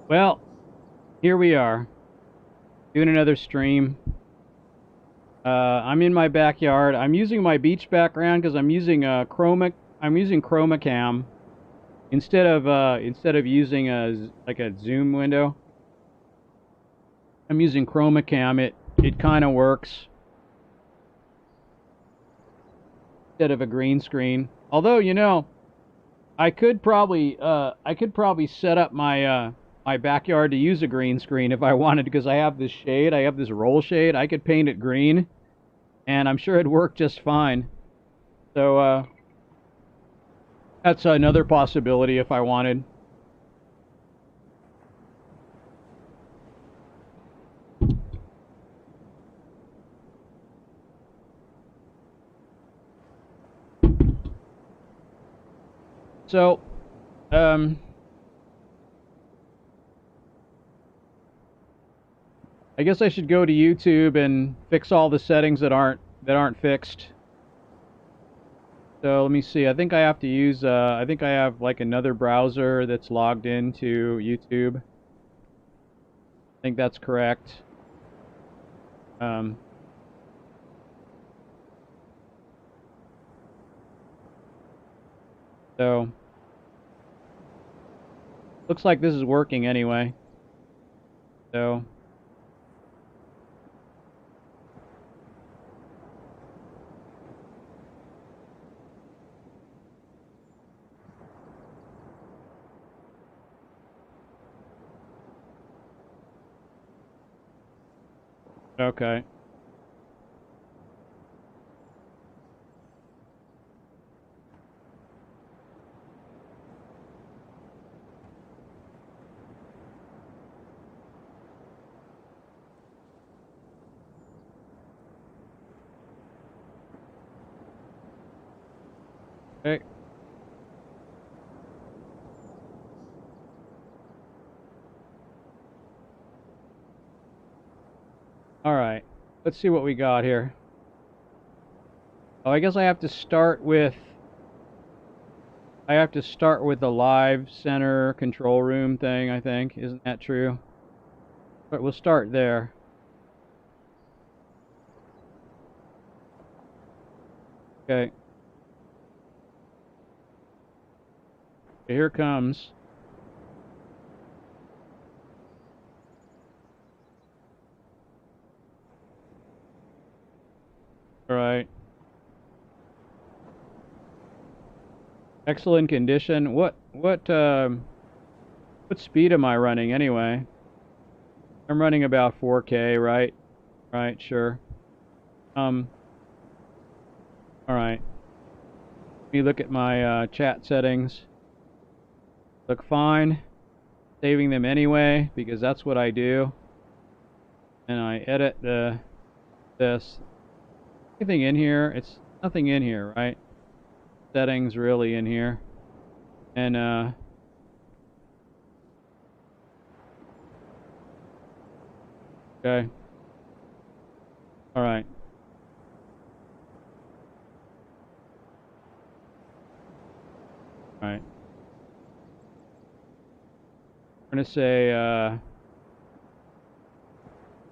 Well, here we are, doing another stream. I'm in my backyard. I'm using my beach background because I'm using I'm using Chromacam instead of using a zoom window. I'm using Chromacam. It kind of works instead of a green screen. Although, I could probably set up my backyard to use a green screen if I wanted, because I have this shade. I have this roll shade. I could paint it green, and I'm sure it'd work just fine. So that's another possibility if I wanted. So, um, I guess I should go to YouTube and fix all the settings that aren't fixed. So let me see. I think I have to use. I think I have like another browser that's logged into YouTube. I think that's correct. Um, so looks like this is working anyway. So okay. Okay. All right. Let's see what we got here. Oh, I guess I have to start with the live center control room thing, I think. Isn't that true? But we'll start there. Okay. Here it comes. All right. Excellent condition. What speed am I running anyway? I'm running about 4K, right? Right, sure. Um, all right. Let me look at my chat settings. Look fine. Saving them anyway because that's what I do. And I edit this. Anything in here? It's nothing in here, right? Settings really in here. And okay. All right. All right. I'm gonna say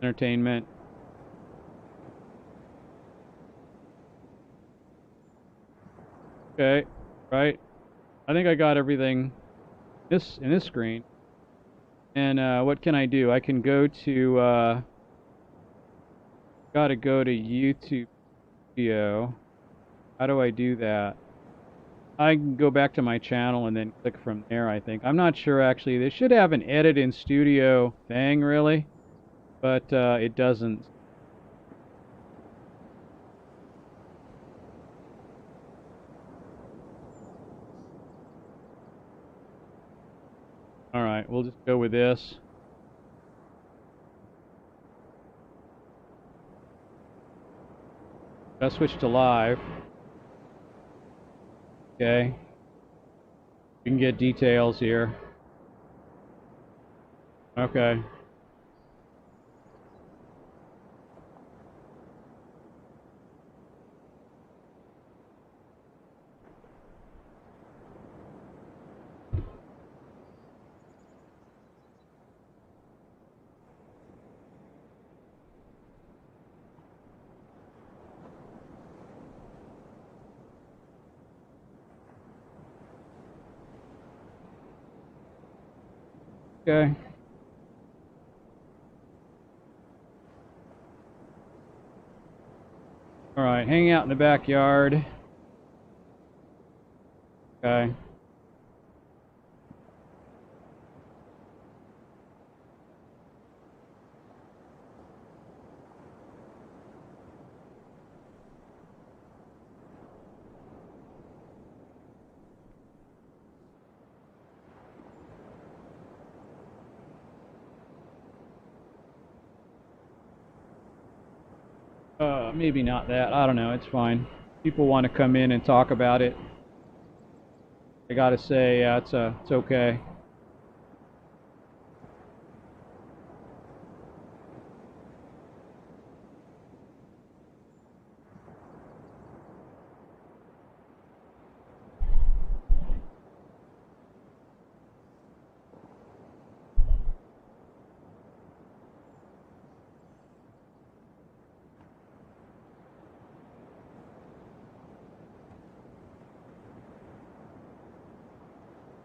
entertainment. Okay. Right. I think I got everything in this screen. And what can I do? I can go to gotta go to YouTube video. How do I do that? I can go back to my channel and then click from there, I think. I'm not sure, actually. They should have an edit in studio thing, really, but it doesn't. All right, we'll just go with this. Let's switch to live. Okay. You can get details here. Okay. Okay. All right, hanging out in the backyard. Okay. Maybe not that. I don't know. It's fine. People want to come in and talk about it. I gotta say, yeah, it's okay.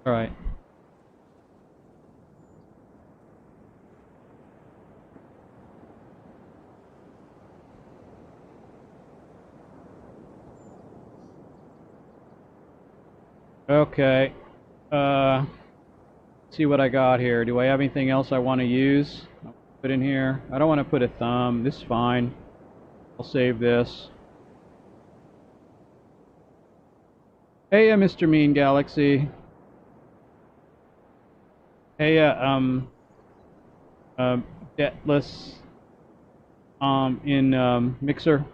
All right. Okay. Uh, see what I got here. Do I have anything else I want to use? I'll put in here. I don't want to put a thumb. This is fine. I'll save this. Hey, Mr. Mean Galaxy. Hey, Detless, in Mixer.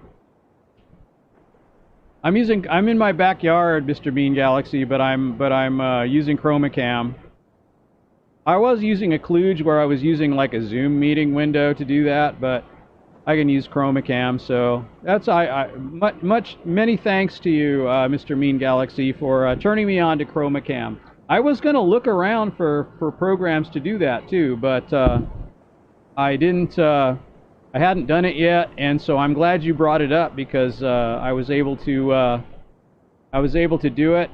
I'm in my backyard, Mr. Mean Galaxy, but I'm using Chromacam. I was using a kludge where I was using like a Zoom meeting window to do that, but I can use Chromacam, so that's many thanks to you, Mr. Mean Galaxy, for turning me on to Chromacam. I was gonna look around for programs to do that too, but I didn't. I hadn't done it yet, and so I'm glad you brought it up because I was able to do it.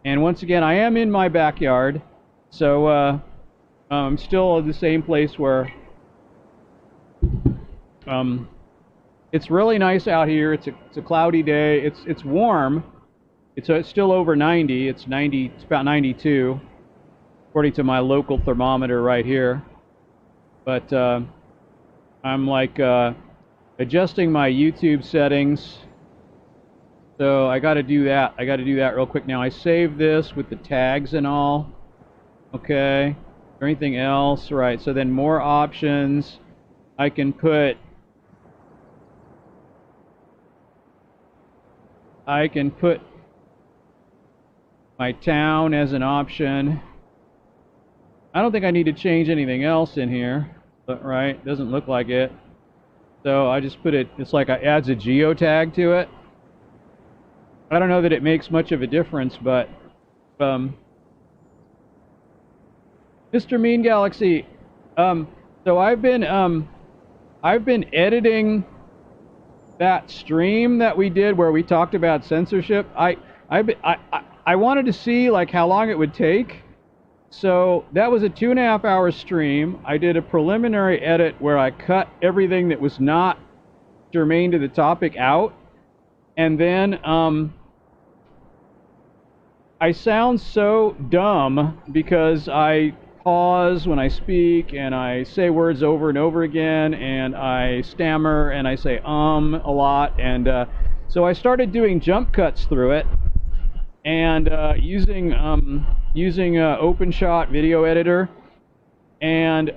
And once again, I am in my backyard, so I'm still at the same place where it's really nice out here. It's a cloudy day. It's warm. It's still over 90. It's 90. It's about 92, according to my local thermometer right here. But I'm like adjusting my YouTube settings. So I got to do that. I got to do that real quick now. I saved this with the tags and all. Okay. Or anything else? Right. So then more options. I can put. My town as an option. I don't think I need to change anything else in here, but right, doesn't look like it. So I just put it, it's like it adds a geotag to it. I don't know that it makes much of a difference, but Mr. Mean Galaxy, so I've been editing that stream that we did where we talked about censorship. I wanted to see like how long it would take. So that was a 2.5 hour stream. I did a preliminary edit where I cut everything that was not germane to the topic out. And then I sound so dumb because I pause when I speak and I say words over and over again and I stammer and I say a lot. And so I started doing jump cuts through it. And using OpenShot video editor, and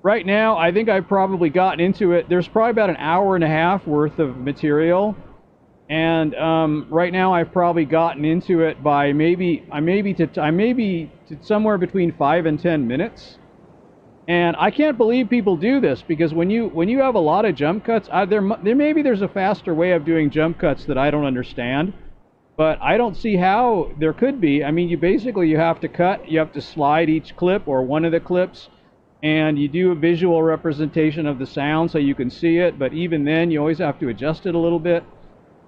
right now I think I've probably gotten into it. There's probably about an hour and a half worth of material, and right now I've probably gotten into it by maybe to somewhere between 5 and 10 minutes. And I can't believe people do this because when you have a lot of jump cuts, maybe there's a faster way of doing jump cuts that I don't understand, but I don't see how there could be. I mean, you have to cut, you have to slide each clip or one of the clips, and you do a visual representation of the sound so you can see it, but even then you always have to adjust it a little bit.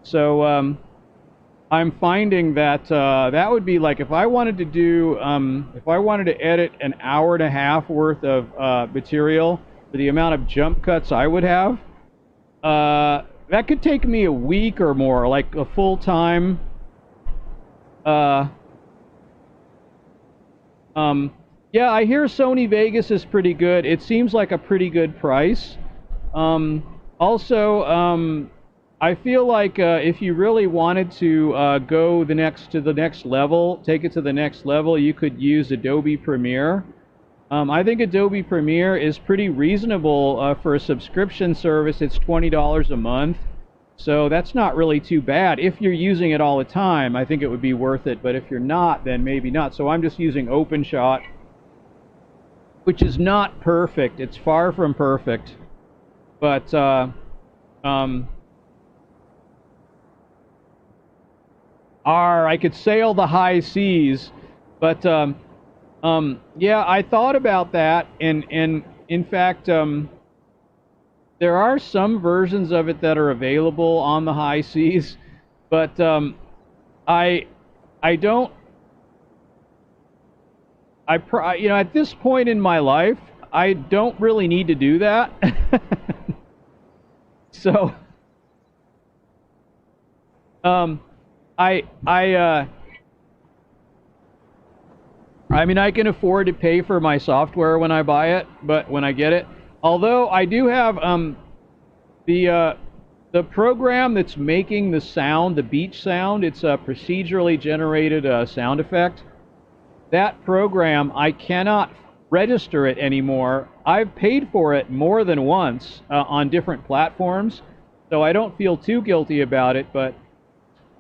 So I'm finding that that would be like if I wanted to do if I wanted to edit an hour and a half worth of material for the amount of jump cuts I would have, that could take me a week or more, like a full time. Uh, yeah, I hear Sony Vegas is pretty good. It seems like a pretty good price. Also, I feel like if you really wanted to go the next level, take it to the next level, you could use Adobe Premiere. I think Adobe Premiere is pretty reasonable for a subscription service. It's $20 a month, so that's not really too bad. If you're using it all the time, I think it would be worth it. But if you're not, then maybe not. So I'm just using OpenShot, which is not perfect. It's far from perfect, but I could sail the high seas, but yeah, I thought about that, and in fact, there are some versions of it that are available on the high seas, but I don't. You know, at this point in my life, I don't really need to do that. So, I mean, I can afford to pay for my software when I buy it, but when I get it, although I do have the program that's making the sound, the beach sound, it's a procedurally generated sound effect. That program, I cannot register it anymore. I've paid for it more than once on different platforms, so I don't feel too guilty about it, but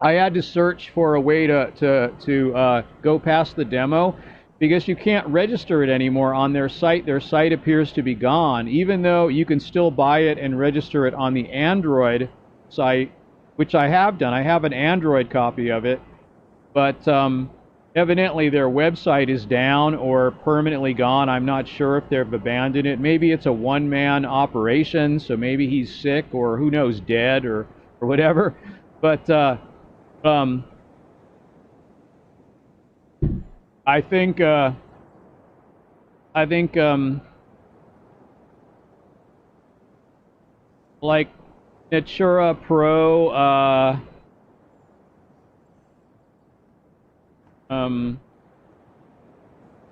I had to search for a way to go past the demo because you can't register it anymore on their site. Their site appears to be gone, even though you can still buy it and register it on the Android site, which I have done. I have an Android copy of it, but evidently their website is down or permanently gone. I'm not sure if they've abandoned it. Maybe it's a one-man operation, so maybe he's sick or who knows, dead or whatever. But I think like Natura Pro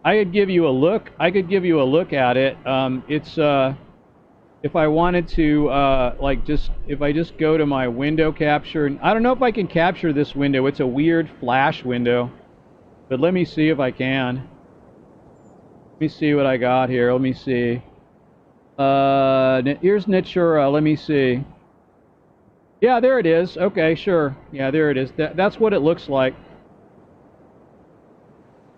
I could give you a look. I could give you a look at it. It's if I wanted to like if I just go to my window capture. I don't know if I can capture this window. It's a weird flash window. But let me see if I can. Let me see what I got here. Let me see. Here's Natura. Let me see. Yeah, there it is. Okay, sure. Yeah, there it is. That's what it looks like.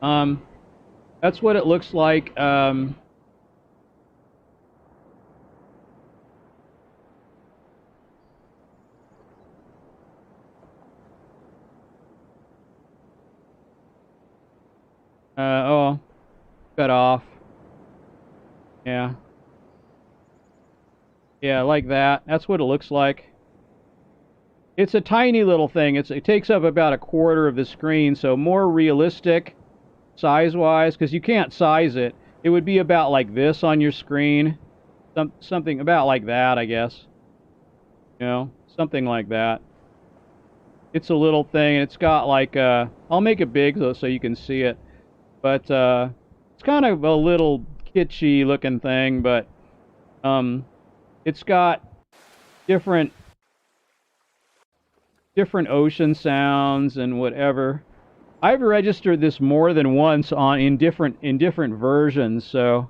That's what it looks like. Oh, cut off. Yeah. Yeah, like that. That's what it looks like. It's a tiny little thing. It takes up about a quarter of the screen, so more realistic size-wise, because you can't size it. It would be about like this on your screen. Something about like that, I guess. You know, something like that. It's a little thing, and it's got like, I'll make it big so you can see it. But it's kind of a little kitschy looking thing, but it's got different ocean sounds and whatever. I've registered this more than once in different versions, so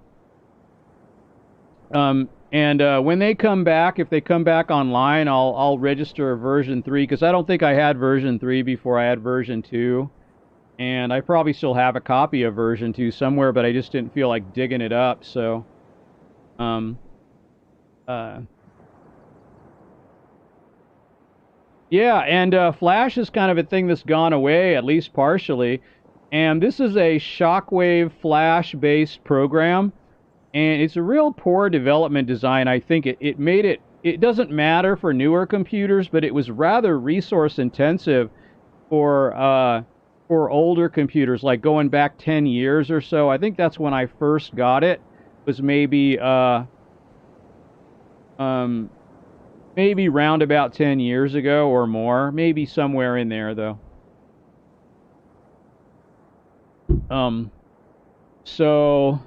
and when they come back, if they come back online, I'll register version 3 because I don't think I had version 3 before I had version 2. And I probably still have a copy of version 2 somewhere, but I just didn't feel like digging it up, so yeah, and Flash is kind of a thing that's gone away, at least partially. And this is a Shockwave Flash-based program, and it's a real poor development design. I think it made it doesn't matter for newer computers, but it was rather resource intensive for older computers, like going back 10 years or so. I think that's when I first got it. Was maybe maybe round about 10 years ago or more, maybe somewhere in there though. So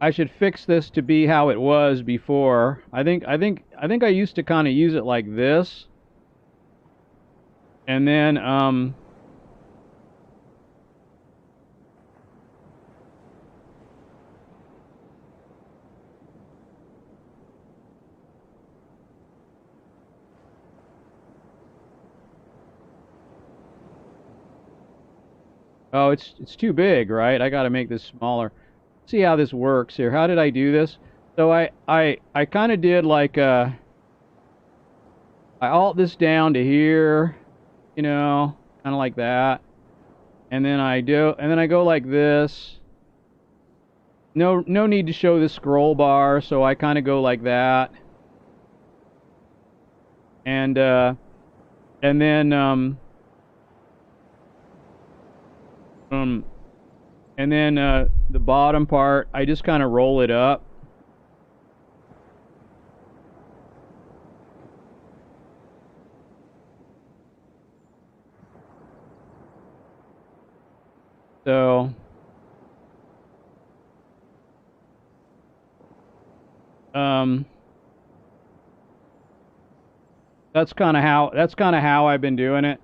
I should fix this to be how it was before. I think I used to kind of use it like this. And then oh, it's too big, right? I got to make this smaller. See how this works here. How did I do this? So I kind of did like I alt this down to here, you know, kind of like that. And then I go like this. No need to show the scroll bar, so I kind of go like that. And then the bottom part, I just kind of roll it up. So that's kind of how I've been doing it.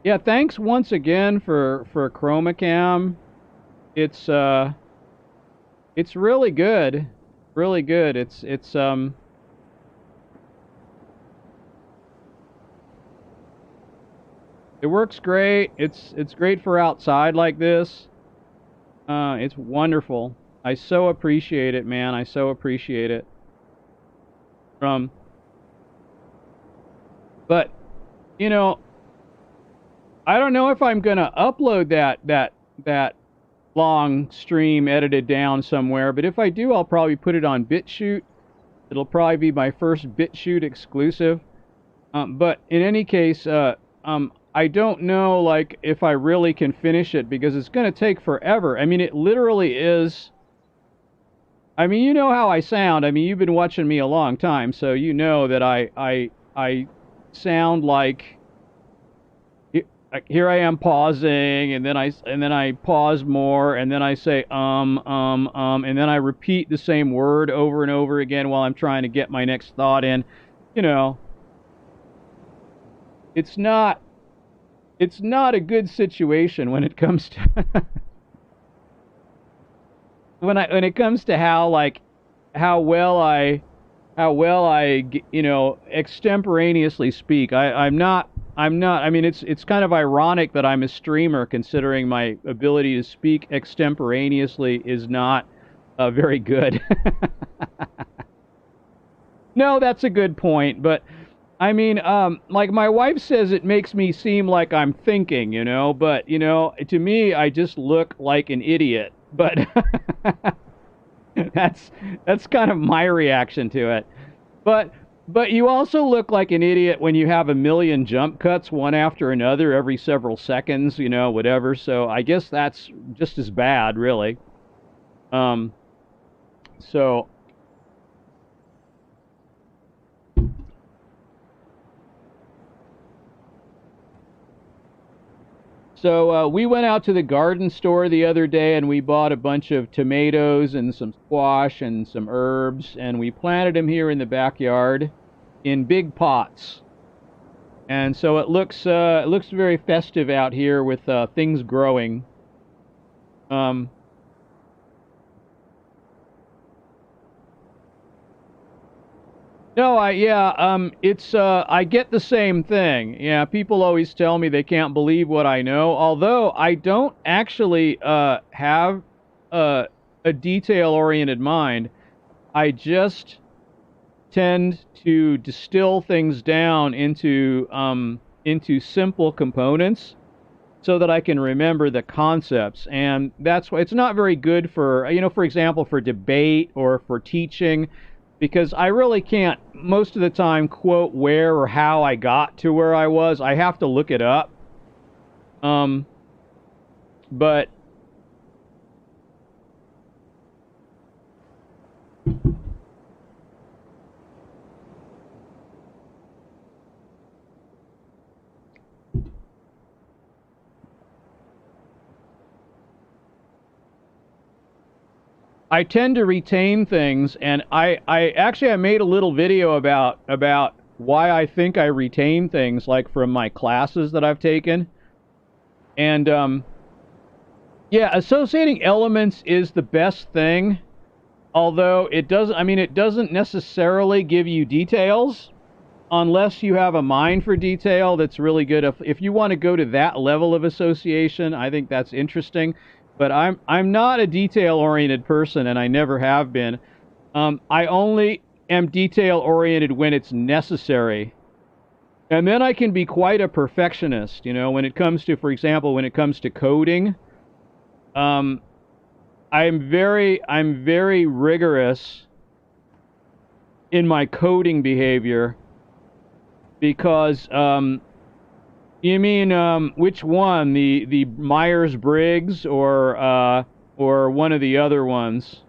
Yeah, thanks once again for Chromacam. It's really good. Really good. It's it works great. It's great for outside like this. It's wonderful. I so appreciate it, man. I so appreciate it. But you know, I don't know if I'm gonna upload that long stream edited down somewhere, but if I do, I'll probably put it on BitChute. It'll probably be my first BitChute exclusive. But in any case, I don't know, like, if I really can finish it because it's going to take forever. I mean, it literally is. I mean, you know how I sound. I mean, you've been watching me a long time, so you know that I sound like here I am pausing, and then I pause more, and then I say and then I repeat the same word over and over again while I'm trying to get my next thought in. You know, it's not a good situation when it comes to when it comes to how well I you know, extemporaneously speak. I'm not. I mean, it's kind of ironic that I'm a streamer, considering my ability to speak extemporaneously is not very good. No, that's a good point, but I mean, like my wife says, it makes me seem like I'm thinking, you know, but you know, to me, I just look like an idiot. But that's kind of my reaction to it. But you also look like an idiot when you have a million jump cuts one after another every several seconds, you know, whatever. So I guess that's just as bad, really. So we went out to the garden store the other day and we bought a bunch of tomatoes and some squash and some herbs, and we planted them here in the backyard in big pots. And so it looks very festive out here with things growing. No, I get the same thing. Yeah, people always tell me they can't believe what I know, although I don't actually have a detail-oriented mind. I just tend to distill things down into simple components so that I can remember the concepts. And that's why it's not very good for, for example, for debate or for teaching, because I really can't, most of the time, quote where or how I got to where I was. I have to look it up. But I tend to retain things, and I actually I made a little video about why I think I retain things, like from my classes that I've taken. And yeah, associating elements is the best thing, although it doesn't, I mean, it doesn't necessarily give you details unless you have a mind for detail. That's really good. If you want to go to that level of association, I think that's interesting. But I'm not a detail-oriented person, and I never have been. I only am detail-oriented when it's necessary. And then I can be quite a perfectionist, when it comes to, for example, when it comes to coding. I'm very rigorous in my coding behavior because, you mean, which one? The Myers-Briggs or one of the other ones?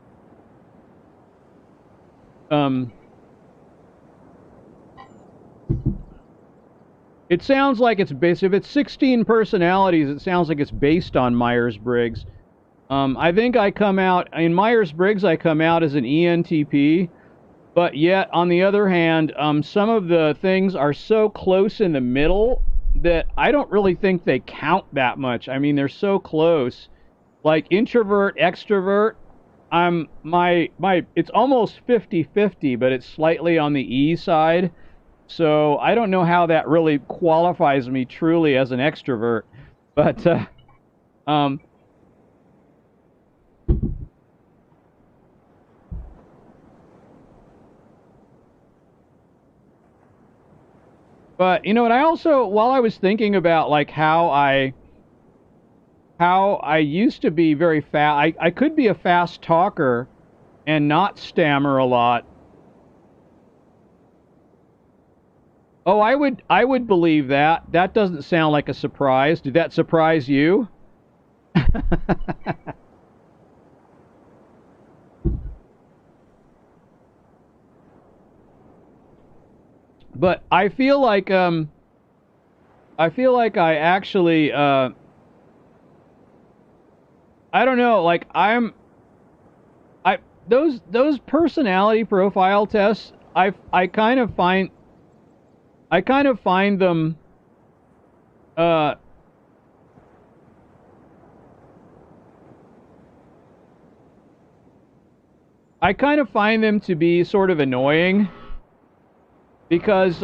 It sounds like it's based, if it's 16 personalities, it sounds like it's based on Myers-Briggs. I think I come out, in Myers-Briggs, I come out as an ENTP, but yet, on the other hand, some of the things are so close in the middle that I don't really think they count that much. I mean, they're so close. Like introvert, extrovert, it's almost 50-50, but it's slightly on the E side. So I don't know how that really qualifies me truly as an extrovert, but but you know what? I also, while I was thinking about like how I used to be very fast, I could be a fast talker and not stammer a lot. Oh, I would believe that. That doesn't sound like a surprise. Did that surprise you? But I feel like I actually I don't know, like I those personality profile tests, I kind of find them uh I kind of find them to be sort of annoying because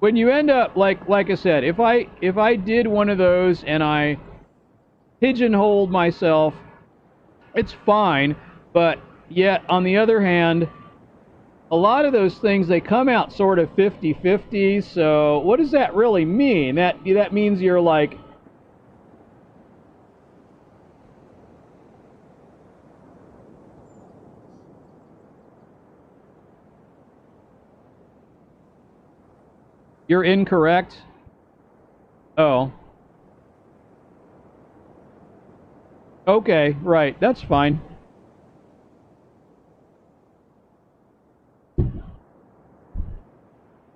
when you end up like I said, if I did one of those and I pigeonholed myself, it's fine, but yet on the other hand, a lot of those things, they come out sort of 50-50. So what does that really mean? That means you're like, you're incorrect. Oh. Okay, right. That's fine.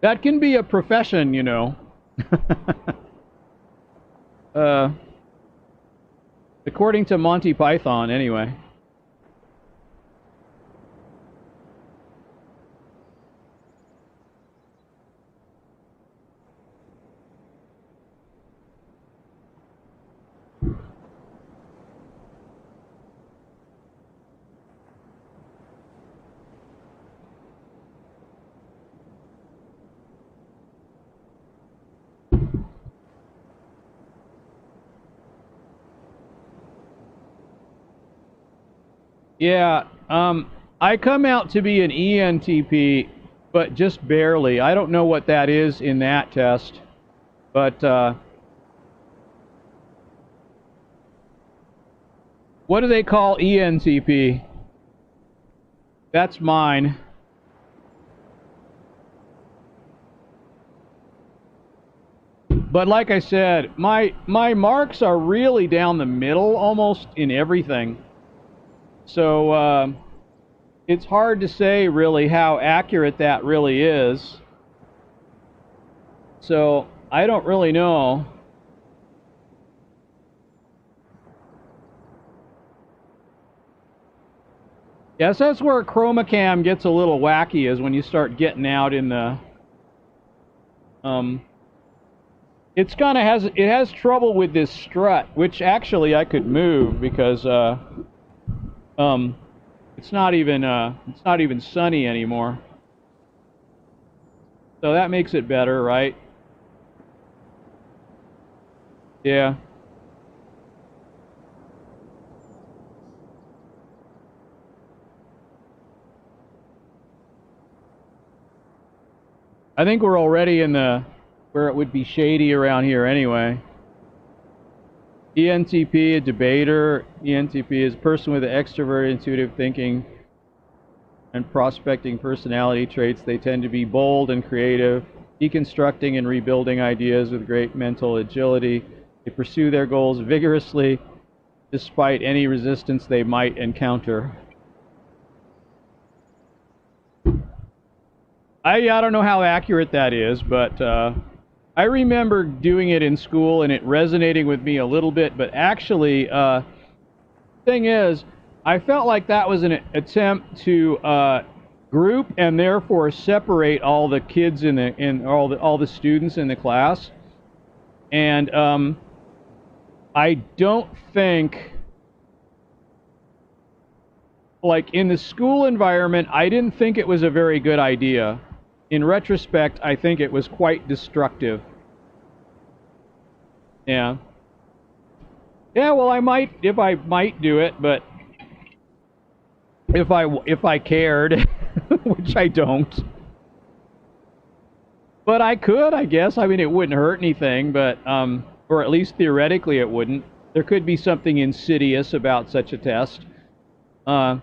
That can be a profession, uh, according to Monty Python, anyway. Yeah, I come out to be an ENTP, but just barely. I don't know what that is in that test, but what do they call ENTP? That's mine. But like I said, my marks are really down the middle almost in everything. So it's hard to say really how accurate that really is. So I don't really know. Yes, that's where Chromacam gets a little wacky, is when you start getting out in the it's kind of has trouble with this strut, which actually I could move because it's not even sunny anymore. So that makes it better, right? Yeah. I think we're already in the where it would be shady around here anyway. ENTP, a debater. ENTP is a person with extroverted, intuitive thinking and prospecting personality traits. They tend to be bold and creative, deconstructing and rebuilding ideas with great mental agility. They pursue their goals vigorously despite any resistance they might encounter. I don't know how accurate that is, but I remember doing it in school and it resonating with me a little bit, but actually, thing is, I felt like that was an attempt to group and therefore separate all the kids in all the students in the class, and I don't think, like in the school environment, I didn't think it was a very good idea. In retrospect, I think it was quite destructive. Yeah. Yeah, well, I might do it, but if I cared, which I don't. But I could, I guess. I mean, it wouldn't hurt anything, but or at least theoretically it wouldn't. There could be something insidious about such a test. In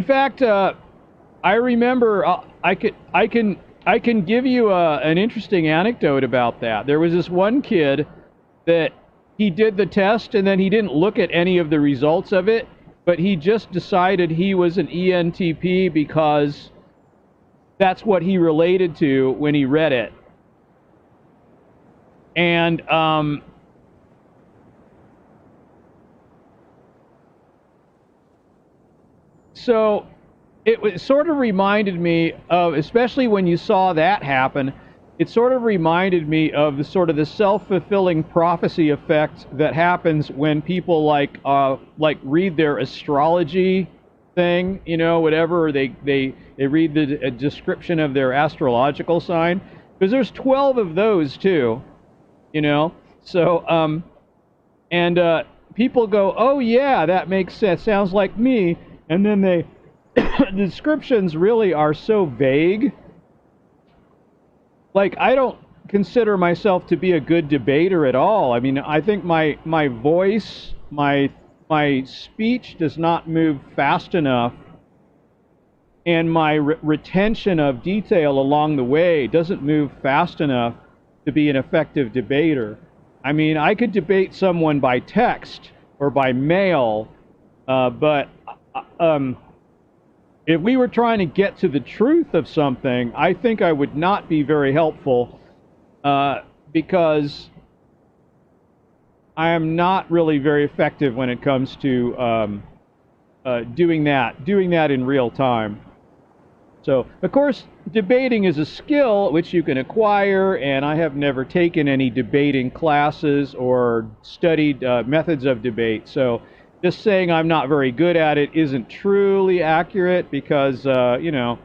fact, I remember I can give you an interesting anecdote about that. There was this one kid that he did the test and then he didn't look at any of the results of it, but he just decided he was an ENTP because that's what he related to when he read it. And so it sort of reminded me of, especially when you saw that happen, it sort of reminded me of the self-fulfilling prophecy effect that happens when people like read their astrology thing, you know, whatever, or they read the description of their astrological sign, because there's 12 of those too, you know. So and people go, oh yeah, that makes sense, sounds like me, and then the descriptions really are so vague. Like, I don't consider myself to be a good debater at all. I mean, I think my voice, my speech does not move fast enough, and my retention of detail along the way doesn't move fast enough to be an effective debater. I mean, I could debate someone by text or by mail, but if we were trying to get to the truth of something, I think I would not be very helpful, because I am not really very effective when it comes to doing that in real time. So, of course, debating is a skill which you can acquire, and I have never taken any debating classes or studied methods of debate. So just saying I'm not very good at it isn't truly accurate, because, you know,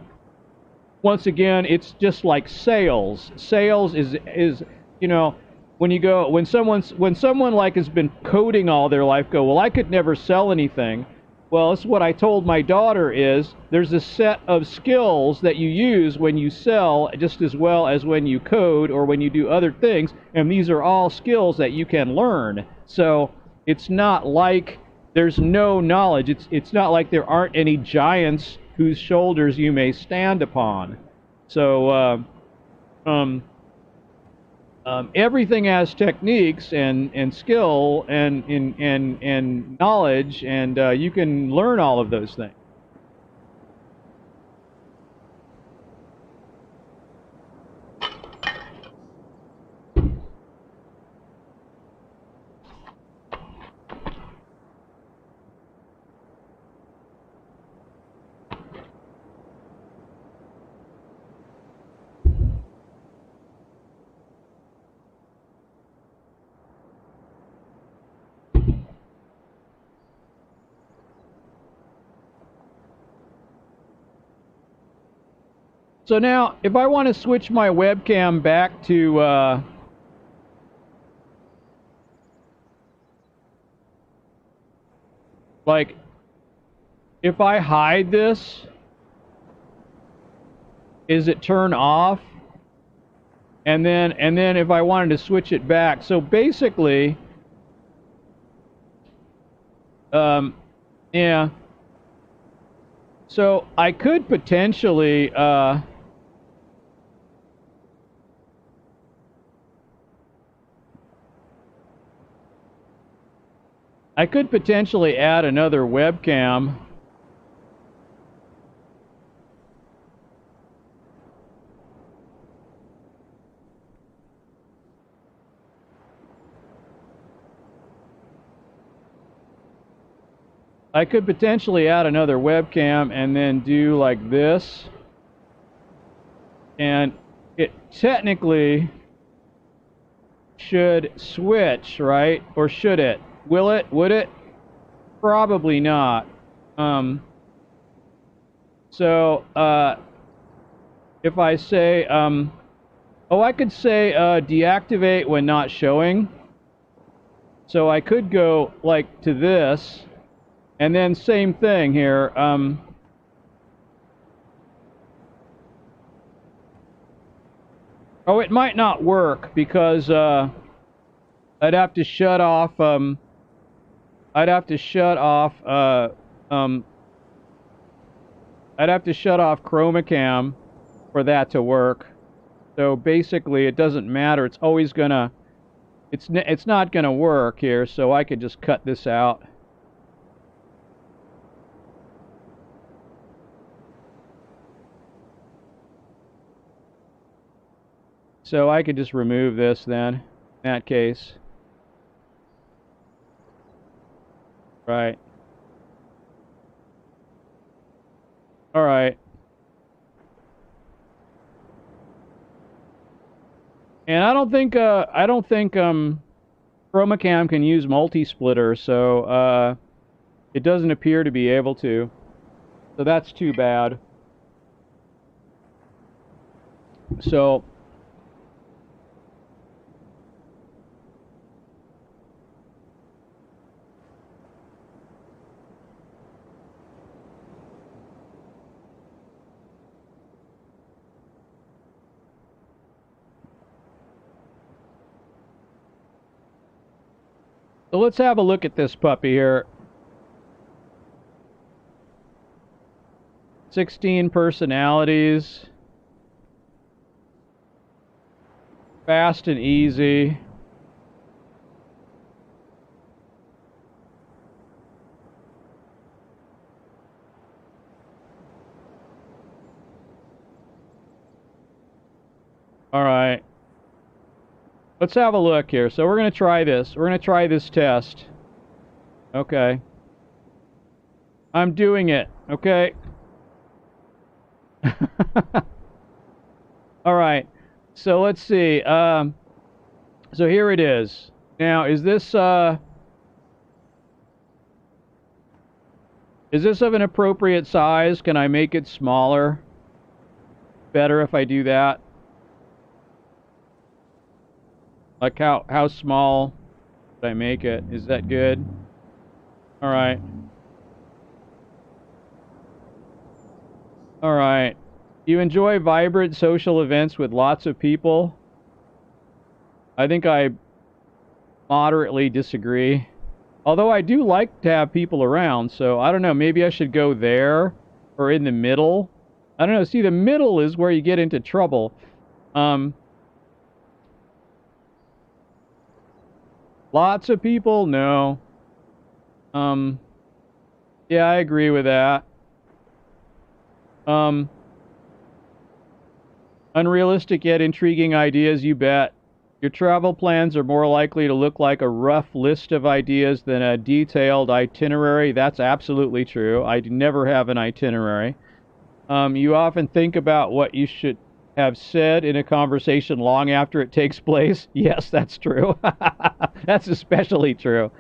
once again, it's just like sales. Sales is, you know, when someone like has been coding all their life, go, well, I could never sell anything. Well, that's what I told my daughter is there's a set of skills that you use when you sell just as well as when you code or when you do other things, and these are all skills that you can learn. So it's not like there's no knowledge. It's not like there aren't any giants whose shoulders you may stand upon. So everything has techniques and skill and knowledge, and you can learn all of those things. So now, if I want to switch my webcam back to like, if I hide this, is it turn off? And then if I wanted to switch it back, so basically, yeah. So I could potentially add another webcam. I could potentially add another webcam and then do like this. And it technically should switch, right? Or should it? Will it? Would it? Probably not. So if I say, oh, I could say deactivate when not showing. So I could go like to this, and then same thing here. Oh, it might not work because I'd have to shut off. I'd have to shut off Chromacam for that to work. So basically, it doesn't matter. It's always gonna. It's not gonna work here. So I could just cut this out. So I could just remove this then. In that case. Right. All right. And I don't think Chromacam can use multi-splitter, so it doesn't appear to be able to. So that's too bad. So let's have a look at this puppy here. 16 personalities. Fast and easy. All right. Let's have a look here. So we're going to try this. We're going to try this test. Okay. I'm doing it. Okay. All right. So let's see. So here it is. Now, is this of an appropriate size? Can I make it smaller? Better if I do that. Like how small did I make it? Is that good? All right. All right. You enjoy vibrant social events with lots of people? I think I moderately disagree. Although I do like to have people around, so I don't know, maybe I should go there or in the middle. I don't know. See, the middle is where you get into trouble. Um, Lots of people? No. Um, yeah, I agree with that. Um, Unrealistic yet intriguing ideas, you bet. Your travel plans are more likely to look like a rough list of ideas than a detailed itinerary. That's absolutely true. I never have an itinerary. You often think about what you should have said in a conversation long after it takes place. Yes, that's true. That's especially true.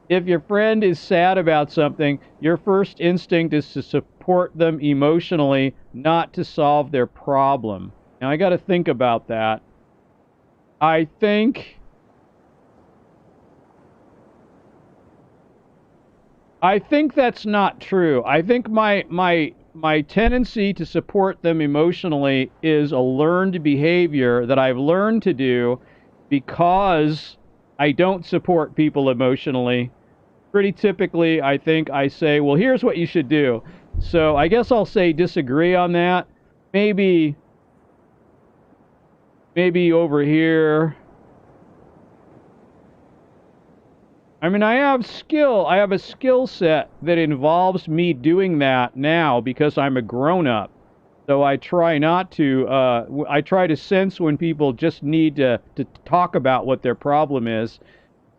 If your friend is sad about something, your first instinct is to support them emotionally, not to solve their problem. Now, I got to think about that. I think that's not true. I think my tendency to support them emotionally is a learned behavior that I've learned to do because I don't support people emotionally. Pretty typically, I think I say, well, here's what you should do. So I guess I'll say disagree on that. Maybe over here. I mean, I have a skill set that involves me doing that now because I'm a grown-up. So I try not to, I try to sense when people just need to talk about what their problem is.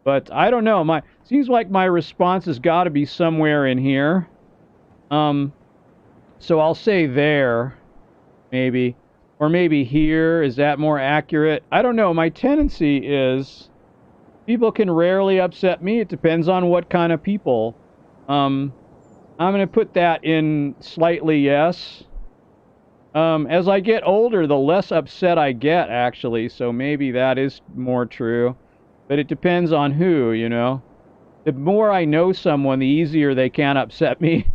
But I don't know, seems like my response has got to be somewhere in here. So I'll say there, maybe. Or maybe here, is that more accurate? I don't know, my tendency is... People can rarely upset me. It depends on what kind of people. I'm going to put that in slightly yes. As I get older, the less upset I get, actually. So maybe that is more true. But it depends on who, you know. The more I know someone, the easier they can upset me.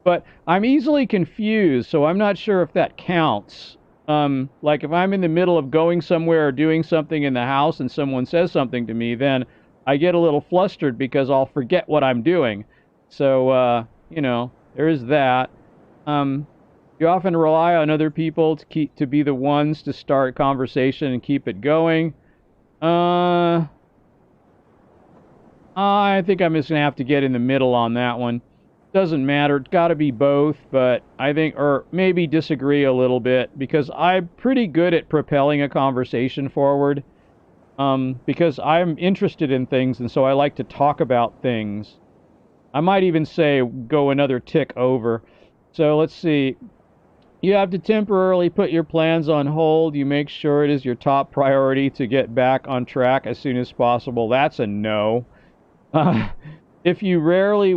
But I'm easily confused, so I'm not sure if that counts. Like if I'm in the middle of going somewhere or doing something in the house and someone says something to me, then I get a little flustered because I'll forget what I'm doing. So, you know, there is that. You often rely on other people to be the ones to start conversation and keep it going. I think I'm just gonna have to get in the middle on that one. Doesn't matter. It's got to be both, but I think, or maybe disagree a little bit, because I'm pretty good at propelling a conversation forward, because I'm interested in things, and so I like to talk about things. I might even say go another tick over. So let's see. You have to temporarily put your plans on hold. You make sure it is your top priority to get back on track as soon as possible. That's a no. If you rarely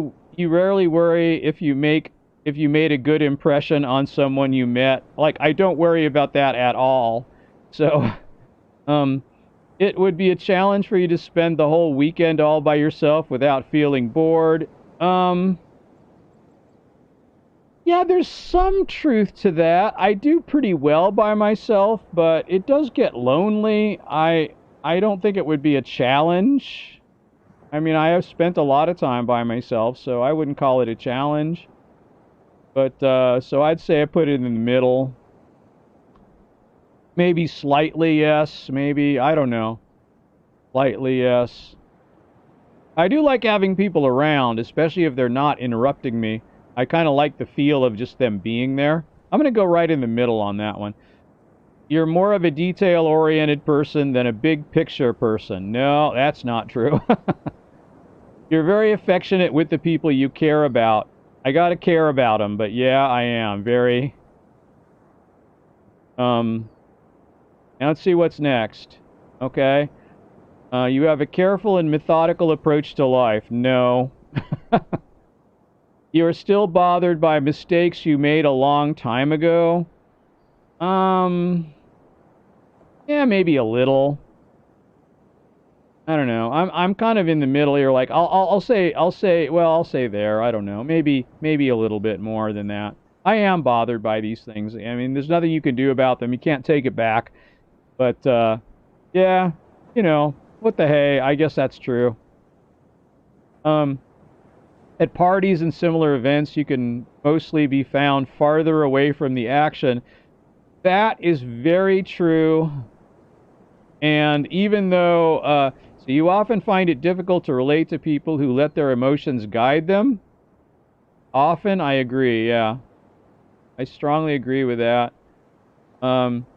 worry if you made a good impression on someone you met. Like, I don't worry about that at all. So, it would be a challenge for you to spend the whole weekend all by yourself without feeling bored. Yeah, there's some truth to that. I do pretty well by myself, but it does get lonely. I don't think it would be a challenge. I mean, I have spent a lot of time by myself, so I wouldn't call it a challenge. But, so I'd say I put it in the middle. Maybe slightly yes, maybe, I don't know. Slightly yes. I do like having people around, especially if they're not interrupting me. I kind of like the feel of just them being there. I'm going to go right in the middle on that one. You're more of a detail-oriented person than a big-picture person. No, that's not true. You're very affectionate with the people you care about. I gotta care about them, but yeah, I am. Very... Now let's see what's next. Okay. You have a careful and methodical approach to life. No. You are still bothered by mistakes you made a long time ago. Yeah, maybe a little. I don't know. I'm kind of in the middle here. Like I'll say there. I don't know. Maybe a little bit more than that. I am bothered by these things. I mean, there's nothing you can do about them. You can't take it back. But yeah, what the hey? I guess that's true. Um, at parties and similar events, you can mostly be found farther away from the action. That is very true. And even though, so you often find it difficult to relate to people who let their emotions guide them. Often, I agree. Yeah, I strongly agree with that. Um,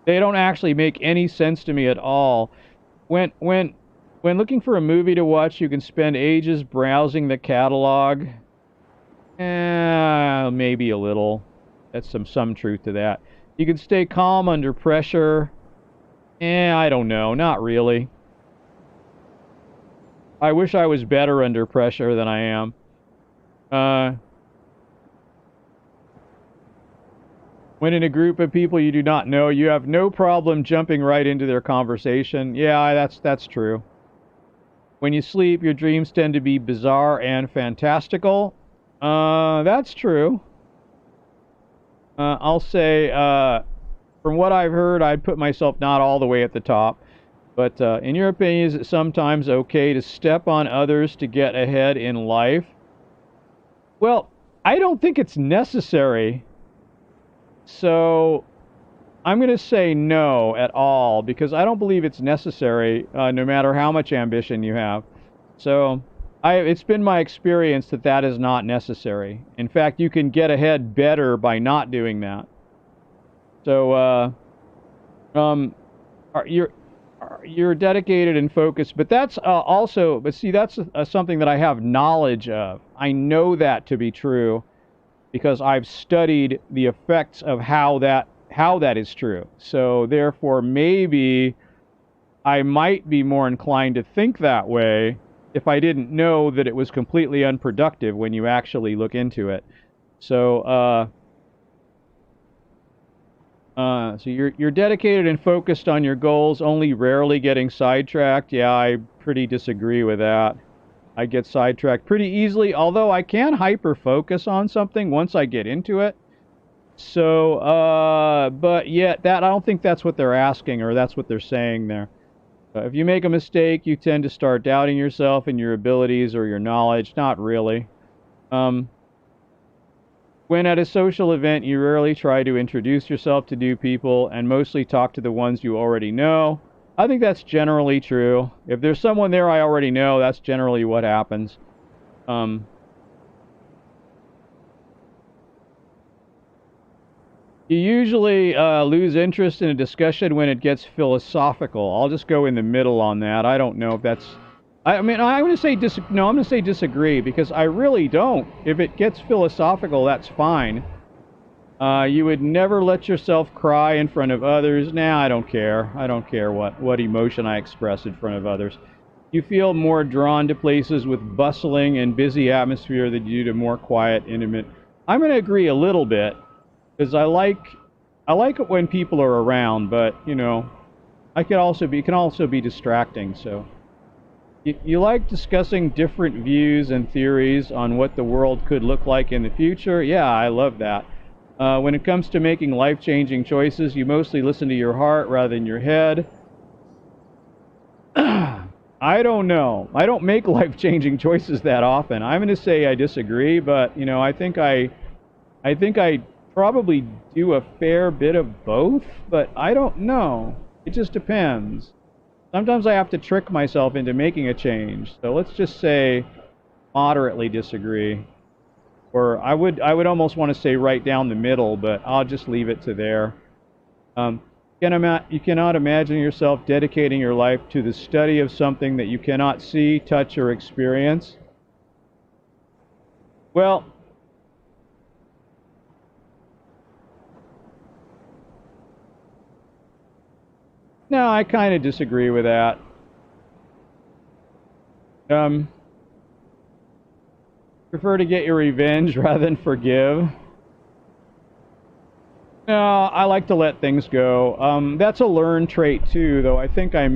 they don't actually make any sense to me at all. When when when looking for a movie to watch, you can spend ages browsing the catalog. Maybe a little. That's some truth to that. You can stay calm under pressure. I don't know. Not really. I wish I was better under pressure than I am. Uh, when in a group of people you do not know, you have no problem jumping right into their conversation. Yeah, that's true. When you sleep, your dreams tend to be bizarre and fantastical. That's true. I'll say, from what I've heard, I'd put myself not all the way at the top. But in your opinion, is it sometimes okay to step on others to get ahead in life? Well, I don't think it's necessary. So I'm going to say no at all because I don't believe it's necessary, no matter how much ambition you have. So it's been my experience that that is not necessary. In fact, you can get ahead better by not doing that. So, you're dedicated and focused, but that's but see, that's something that I have knowledge of. I know that to be true because I've studied the effects of how that is true. So therefore, maybe I might be more inclined to think that way if I didn't know that it was completely unproductive when you actually look into it. So, so you're dedicated and focused on your goals, only rarely getting sidetracked. Yeah, I pretty disagree with that. I get sidetracked pretty easily, although I can hyper focus on something once I get into it. So, but yet that I don't think that's what they're asking or that's what they're saying there. If you make a mistake, you tend to start doubting yourself and your abilities or your knowledge. Not really. Um, when at a social event, you rarely try to introduce yourself to new people and mostly talk to the ones you already know. I think that's generally true. If there's someone there I already know, that's generally what happens. Um, you usually lose interest in a discussion when it gets philosophical. I'll just go in the middle on that. I don't know if that's... I mean, I'm going to say no, I'm going to say disagree because I really don't. If it gets philosophical, that's fine. You would never let yourself cry in front of others. Nah, I don't care. I don't care what emotion I express in front of others. You feel more drawn to places with bustling and busy atmosphere than you do to more quiet, intimate. I'm going to agree a little bit because I like it when people are around, but it can also be distracting. So. You like discussing different views and theories on what the world could look like in the future? Yeah, I love that. When it comes to making life-changing choices, you mostly listen to your heart rather than your head. I don't know. I don't make life-changing choices that often. I'm going to say I disagree, but I think I probably do a fair bit of both, but I don't know. It just depends. Sometimes I have to trick myself into making a change. So let's just say moderately disagree. Or I would almost want to say right down the middle, but I'll just leave it to there. You cannot imagine yourself dedicating your life to the study of something that you cannot see, touch, or experience. Well, no, I kind of disagree with that. Prefer to get your revenge rather than forgive. No, I like to let things go. That's a learned trait too, though. I think I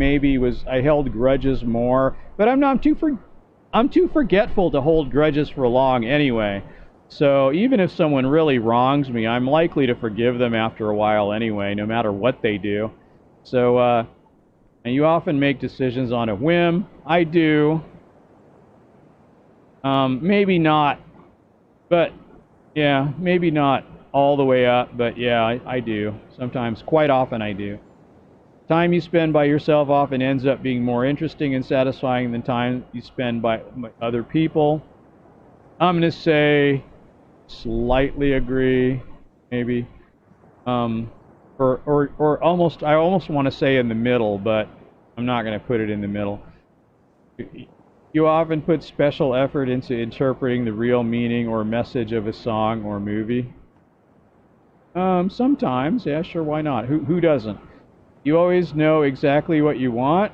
held grudges more, but I'm too forgetful to hold grudges for long anyway. So even if someone really wrongs me, I'm likely to forgive them after a while anyway, no matter what they do. So, and you often make decisions on a whim. I do. Maybe not, but yeah, maybe not all the way up, but yeah, I do. Sometimes, quite often I do. Time you spend by yourself often ends up being more interesting and satisfying than time you spend by other people. I'm going to say slightly agree, maybe. Or almost, I almost want to say in the middle, but I'm not going to put it in the middle. You often put special effort into interpreting the real meaning or message of a song or movie. Sometimes, yeah, sure, why not? Who doesn't? You always know exactly what you want?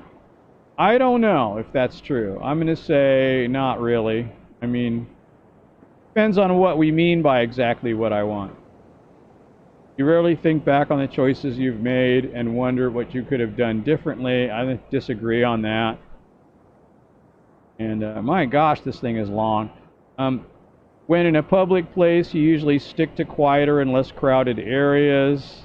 I don't know if that's true. I'm going to say not really. I mean, depends on what we mean by exactly what I want. You rarely think back on the choices you've made and wonder what you could have done differently. I disagree on that. And my gosh, this thing is long. When in a public place, you usually stick to quieter and less crowded areas.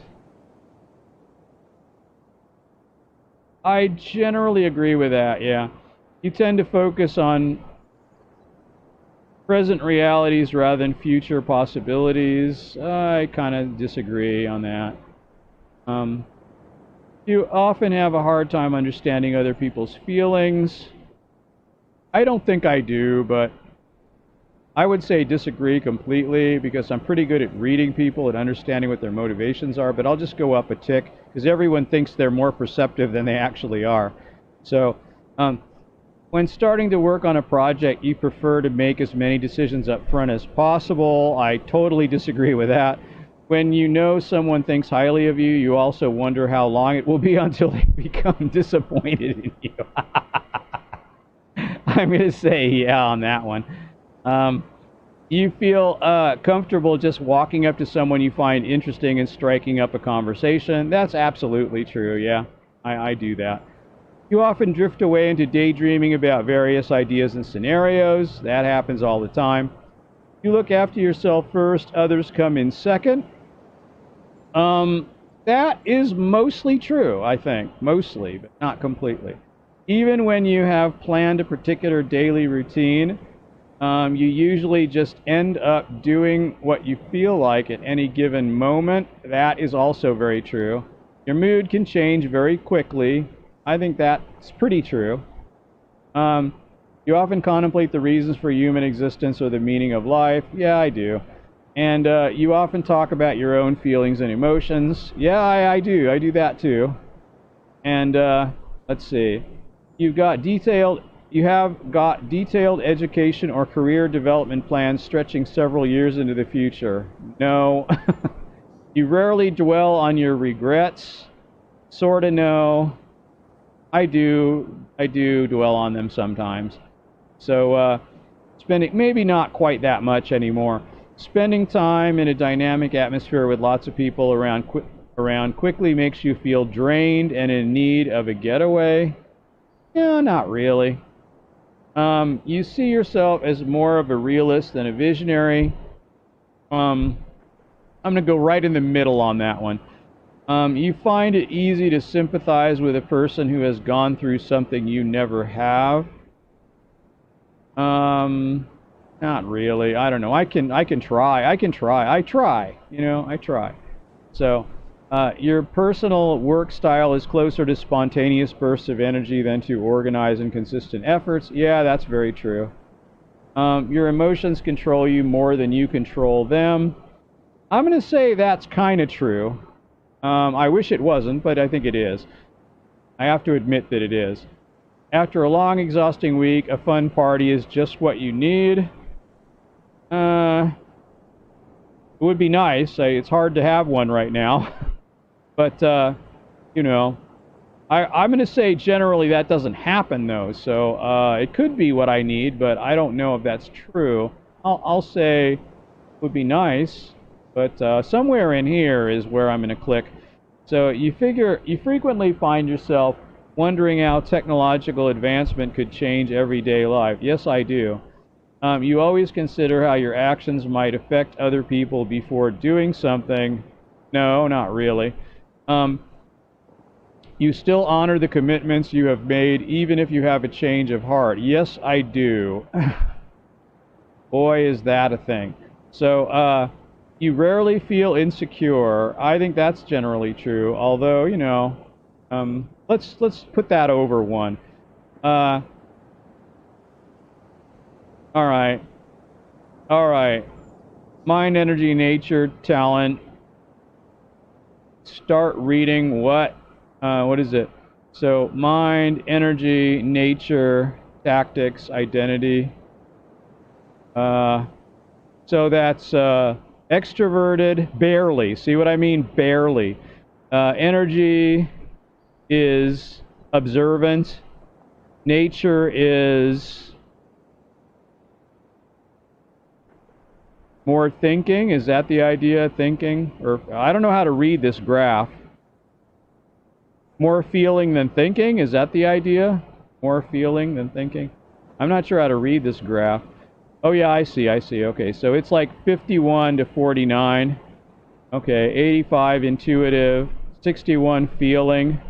I generally agree with that, yeah. You tend to focus on present realities rather than future possibilities. I kind of disagree on that. You often have a hard time understanding other people's feelings. I don't think I do, but I would say disagree completely because I'm pretty good at reading people and understanding what their motivations are, but I'll just go up a tick because everyone thinks they're more perceptive than they actually are. So, when starting to work on a project, you prefer to make as many decisions up front as possible. I totally disagree with that. When you know someone thinks highly of you, you also wonder how long it will be until they become disappointed in you. I'm going to say yeah on that one. You feel comfortable just walking up to someone you find interesting and striking up a conversation. That's absolutely true, yeah. I do that. You often drift away into daydreaming about various ideas and scenarios. That happens all the time. You look after yourself first, others come in second. That is mostly true, I think. Mostly, but not completely. Even when you have planned a particular daily routine, you usually just end up doing what you feel like at any given moment. That is also very true. Your mood can change very quickly. I think that's pretty true. You often contemplate the reasons for human existence or the meaning of life. Yeah, I do. And you often talk about your own feelings and emotions. Yeah, I do. I do that too. And let's see. You have got detailed education or career development plans stretching several years into the future. No. You rarely dwell on your regrets. Sorta no. I do dwell on them sometimes. So, spending, maybe not quite that much anymore. Spending time in a dynamic atmosphere with lots of people around quickly makes you feel drained and in need of a getaway. No, not really. You see yourself as more of a realist than a visionary. I'm going to go right in the middle on that one. You find it easy to sympathize with a person who has gone through something you never have. Not really. I don't know. I can try. I try. You know, I try. So, your personal work style is closer to spontaneous bursts of energy than to organized and consistent efforts. Yeah, that's very true. Your emotions control you more than you control them. I'm going to say that's kind of true. I wish it wasn't, but I think it is. I have to admit that it is. After a long, exhausting week, a fun party is just what you need. It would be nice. It's hard to have one right now. But, you know, I'm going to say generally that doesn't happen, though. So it could be what I need, but I don't know if that's true. I'll say it would be nice. But somewhere in here is where I'm going to click. So you frequently find yourself wondering how technological advancement could change everyday life. Yes, I do. You always consider how your actions might affect other people before doing something. No, not really. You still honor the commitments you have made, even if you have a change of heart. Yes, I do. Boy, is that a thing. So, you rarely feel insecure. I think that's generally true. Although, you know, let's put that over one. All right, all right. Mind, energy, nature, talent. Start reading what? What is it? So, mind, energy, nature, tactics, identity. So that's extroverted, barely. See what I mean? Barely. Energy is observant. Nature is more thinking. Is that the idea? Thinking? Or I don't know how to read this graph. More feeling than thinking? Is that the idea? More feeling than thinking? I'm not sure how to read this graph. Oh yeah, I see. Okay, so it's like 51 to 49. Okay, 85 intuitive, 61 feeling.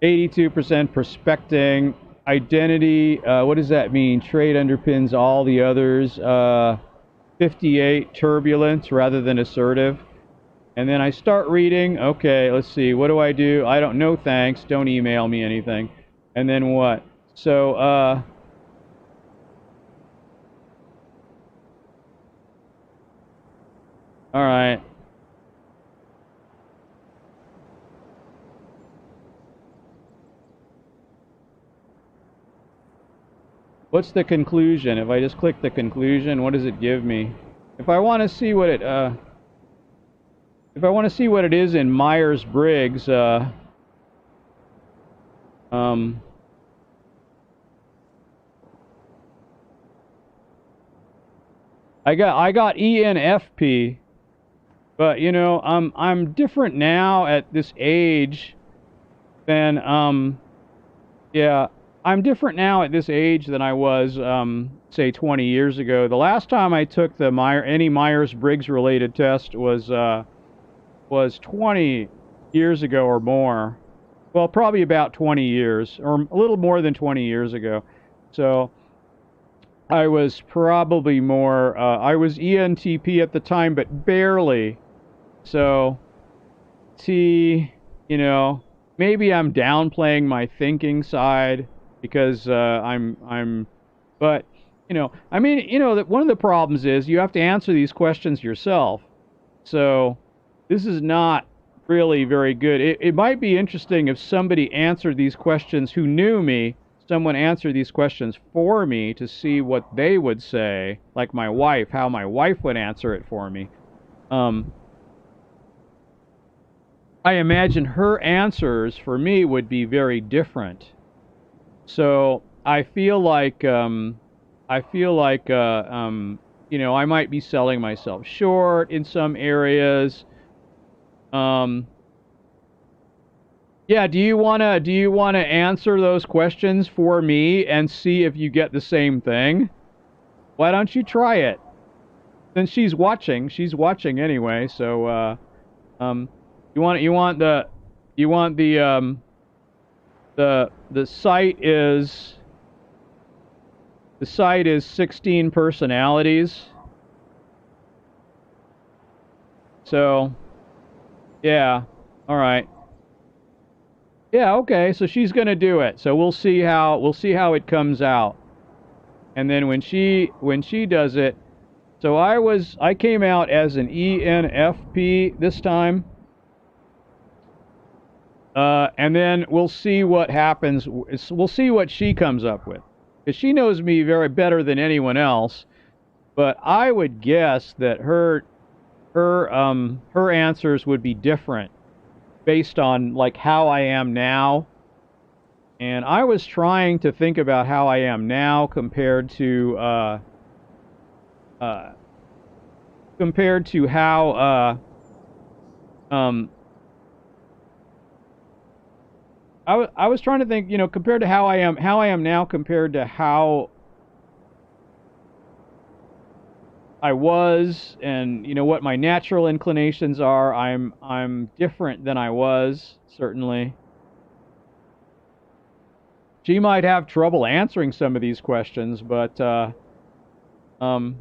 82% prospecting. Identity, what does that mean? Trade underpins all the others. 58 turbulence rather than assertive. And then I start reading. Okay, let's see. What do? I don't know, thanks. Don't email me anything. And then what? So, all right. What's the conclusion? If I just click the conclusion, what does it give me? If I want to see what it, if I want to see what it is in Myers-Briggs, I got ENFP, but you know, I'm different now at this age than yeah, I'm different now at this age than I was say 20 years ago. The last time I took the any Myers-Briggs related test was 20 years ago or more. Well, probably about 20 years or a little more than 20 years ago. So I was probably more, I was ENTP at the time, but barely. So, T, you know, maybe I'm downplaying my thinking side because but, you know, I mean, you know, that one of the problems is you have to answer these questions yourself. So, this is not really very good. It might be interesting if somebody answered these questions who knew me. Someone answer these questions for me to see what they would say, like my wife, how my wife would answer it for me. I imagine her answers for me would be very different. So I feel like, you know, I might be selling myself short in some areas. Yeah, do you wanna answer those questions for me and see if you get the same thing? Why don't you try it? Since she's watching anyway, so you want the the site is 16 personalities. So yeah, all right. Yeah, okay, so she's gonna do it. So we'll see how it comes out. And then when she does it, so I came out as an ENFP this time. And then we'll see what happens. We'll see what she comes up with. Because she knows me very better than anyone else. But I would guess that her answers would be different based on like how I am now And I was trying to think about how I am now uh, compared to how I was trying to think, you know, compared to how I am now compared to how I was, and you know what my natural inclinations are. I'm different than I was, certainly. She might have trouble answering some of these questions, but um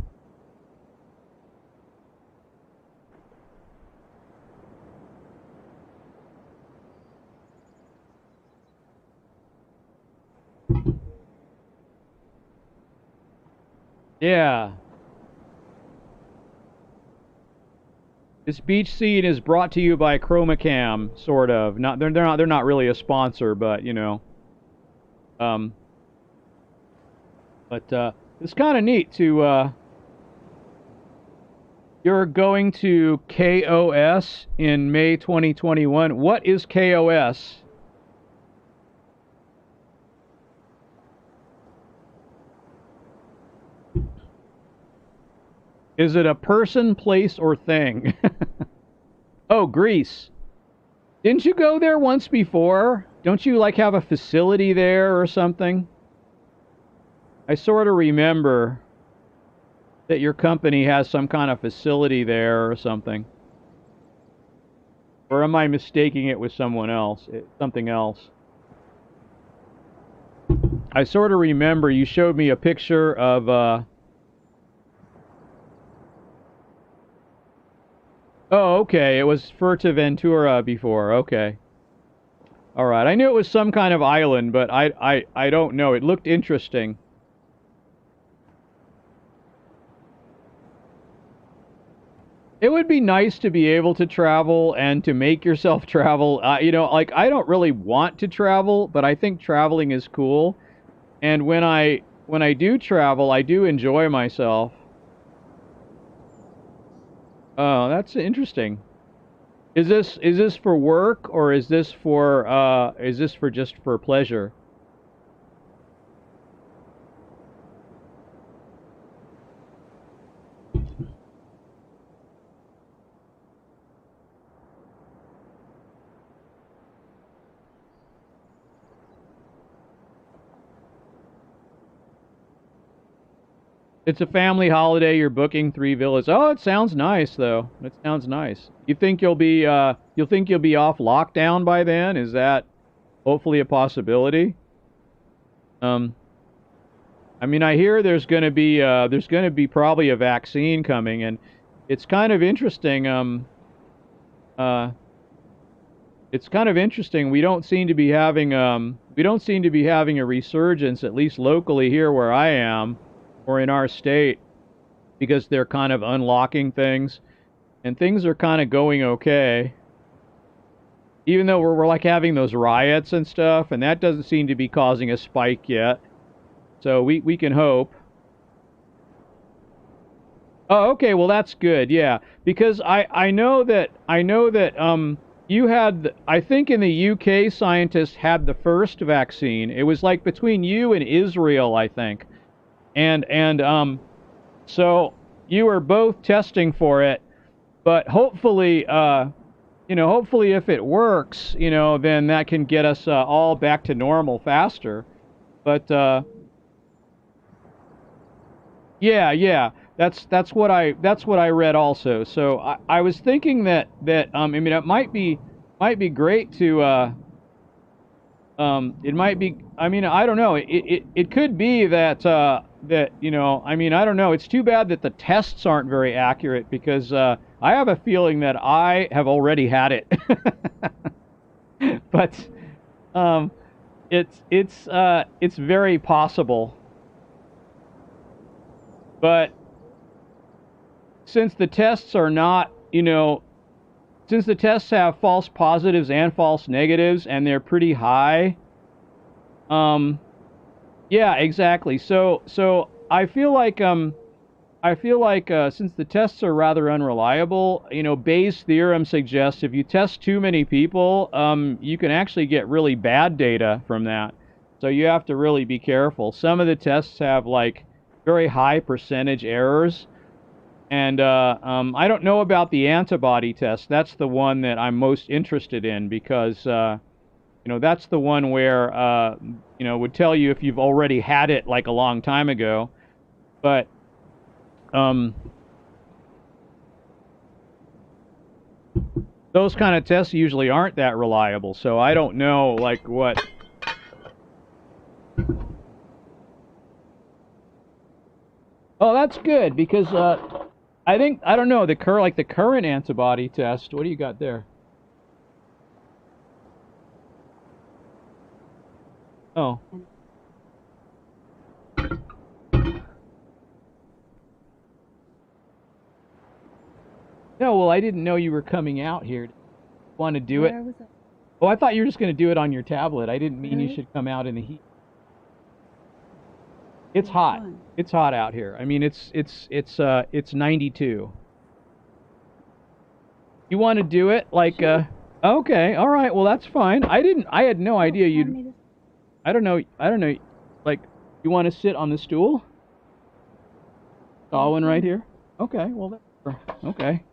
yeah. This beach scene is brought to you by Chromacam, sort of. Not they're not really a sponsor, but you know. Um but it's kind of neat to you're going to KOS in May 2021. What is KOS? Is it a person, place, or thing? Oh, Greece. Didn't you go there once before? Don't you like have a facility there or something? I sort of remember that your company has some kind of facility there or something. Or am I mistaking it with someone else? Something else. I sort of remember you showed me a picture of oh, okay. It was Fuerteventura before. Okay. All right. I knew it was some kind of island, but I don't know. It looked interesting. It would be nice to be able to travel and to make yourself travel. You know, like I don't really want to travel, but I think traveling is cool. And when I do travel, I do enjoy myself. Oh, that's interesting. Is this for work or is this for just for pleasure? It's a family holiday. You're booking 3 villas. Oh, it sounds nice though. It sounds nice. You think you'll be off lockdown by then? Is that hopefully a possibility? Um, I mean, I hear there's going to be probably a vaccine coming, and it's kind of interesting. Uh, it's kind of interesting. We don't seem to be having a resurgence, at least locally here where I am, or in our state, because they're kind of unlocking things, and things are kind of going okay. Even though we're like having those riots and stuff, and that doesn't seem to be causing a spike yet. So we can hope. Oh, okay. Well, that's good. Yeah, because I know that you had I think in the UK scientists had the first vaccine. It was like between you and Israel, I think. And so you were both testing for it, but hopefully you know, hopefully if it works, you know, then that can get us all back to normal faster. But yeah, yeah. That's what I read also. So I was thinking that I mean it might be great to it might be I mean I don't know. It could be that that you know I mean I don't know. It's too bad that the tests aren't very accurate because I have a feeling that I have already had it. But um it's very possible. But since the tests are not, you know, since the tests have false positives and false negatives and they're pretty high, um, yeah, exactly. So I feel like since the tests are rather unreliable, you know, Bayes' theorem suggests if you test too many people, you can actually get really bad data from that. So you have to really be careful. Some of the tests have like very high percentage errors. And I don't know about the antibody test. That's the one that I'm most interested in because, that's the one where, would tell you if you've already had it like a long time ago. But those kind of tests usually aren't that reliable. So I don't know like what. Oh, that's good because I don't know, the current antibody test. What do you got there? Oh. No, well, I didn't know you were coming out here. Want to do it? Where was it? Oh, I thought you were just going to do it on your tablet. I didn't mean you should come out in the heat. It's hot. It's hot out here. I mean, it's 92. You want to do it like Sure. Okay, all right. Well, that's fine. I had no idea you'd. I don't know. Like, you want to sit on the stool? Saw one right here. Okay. Well, okay.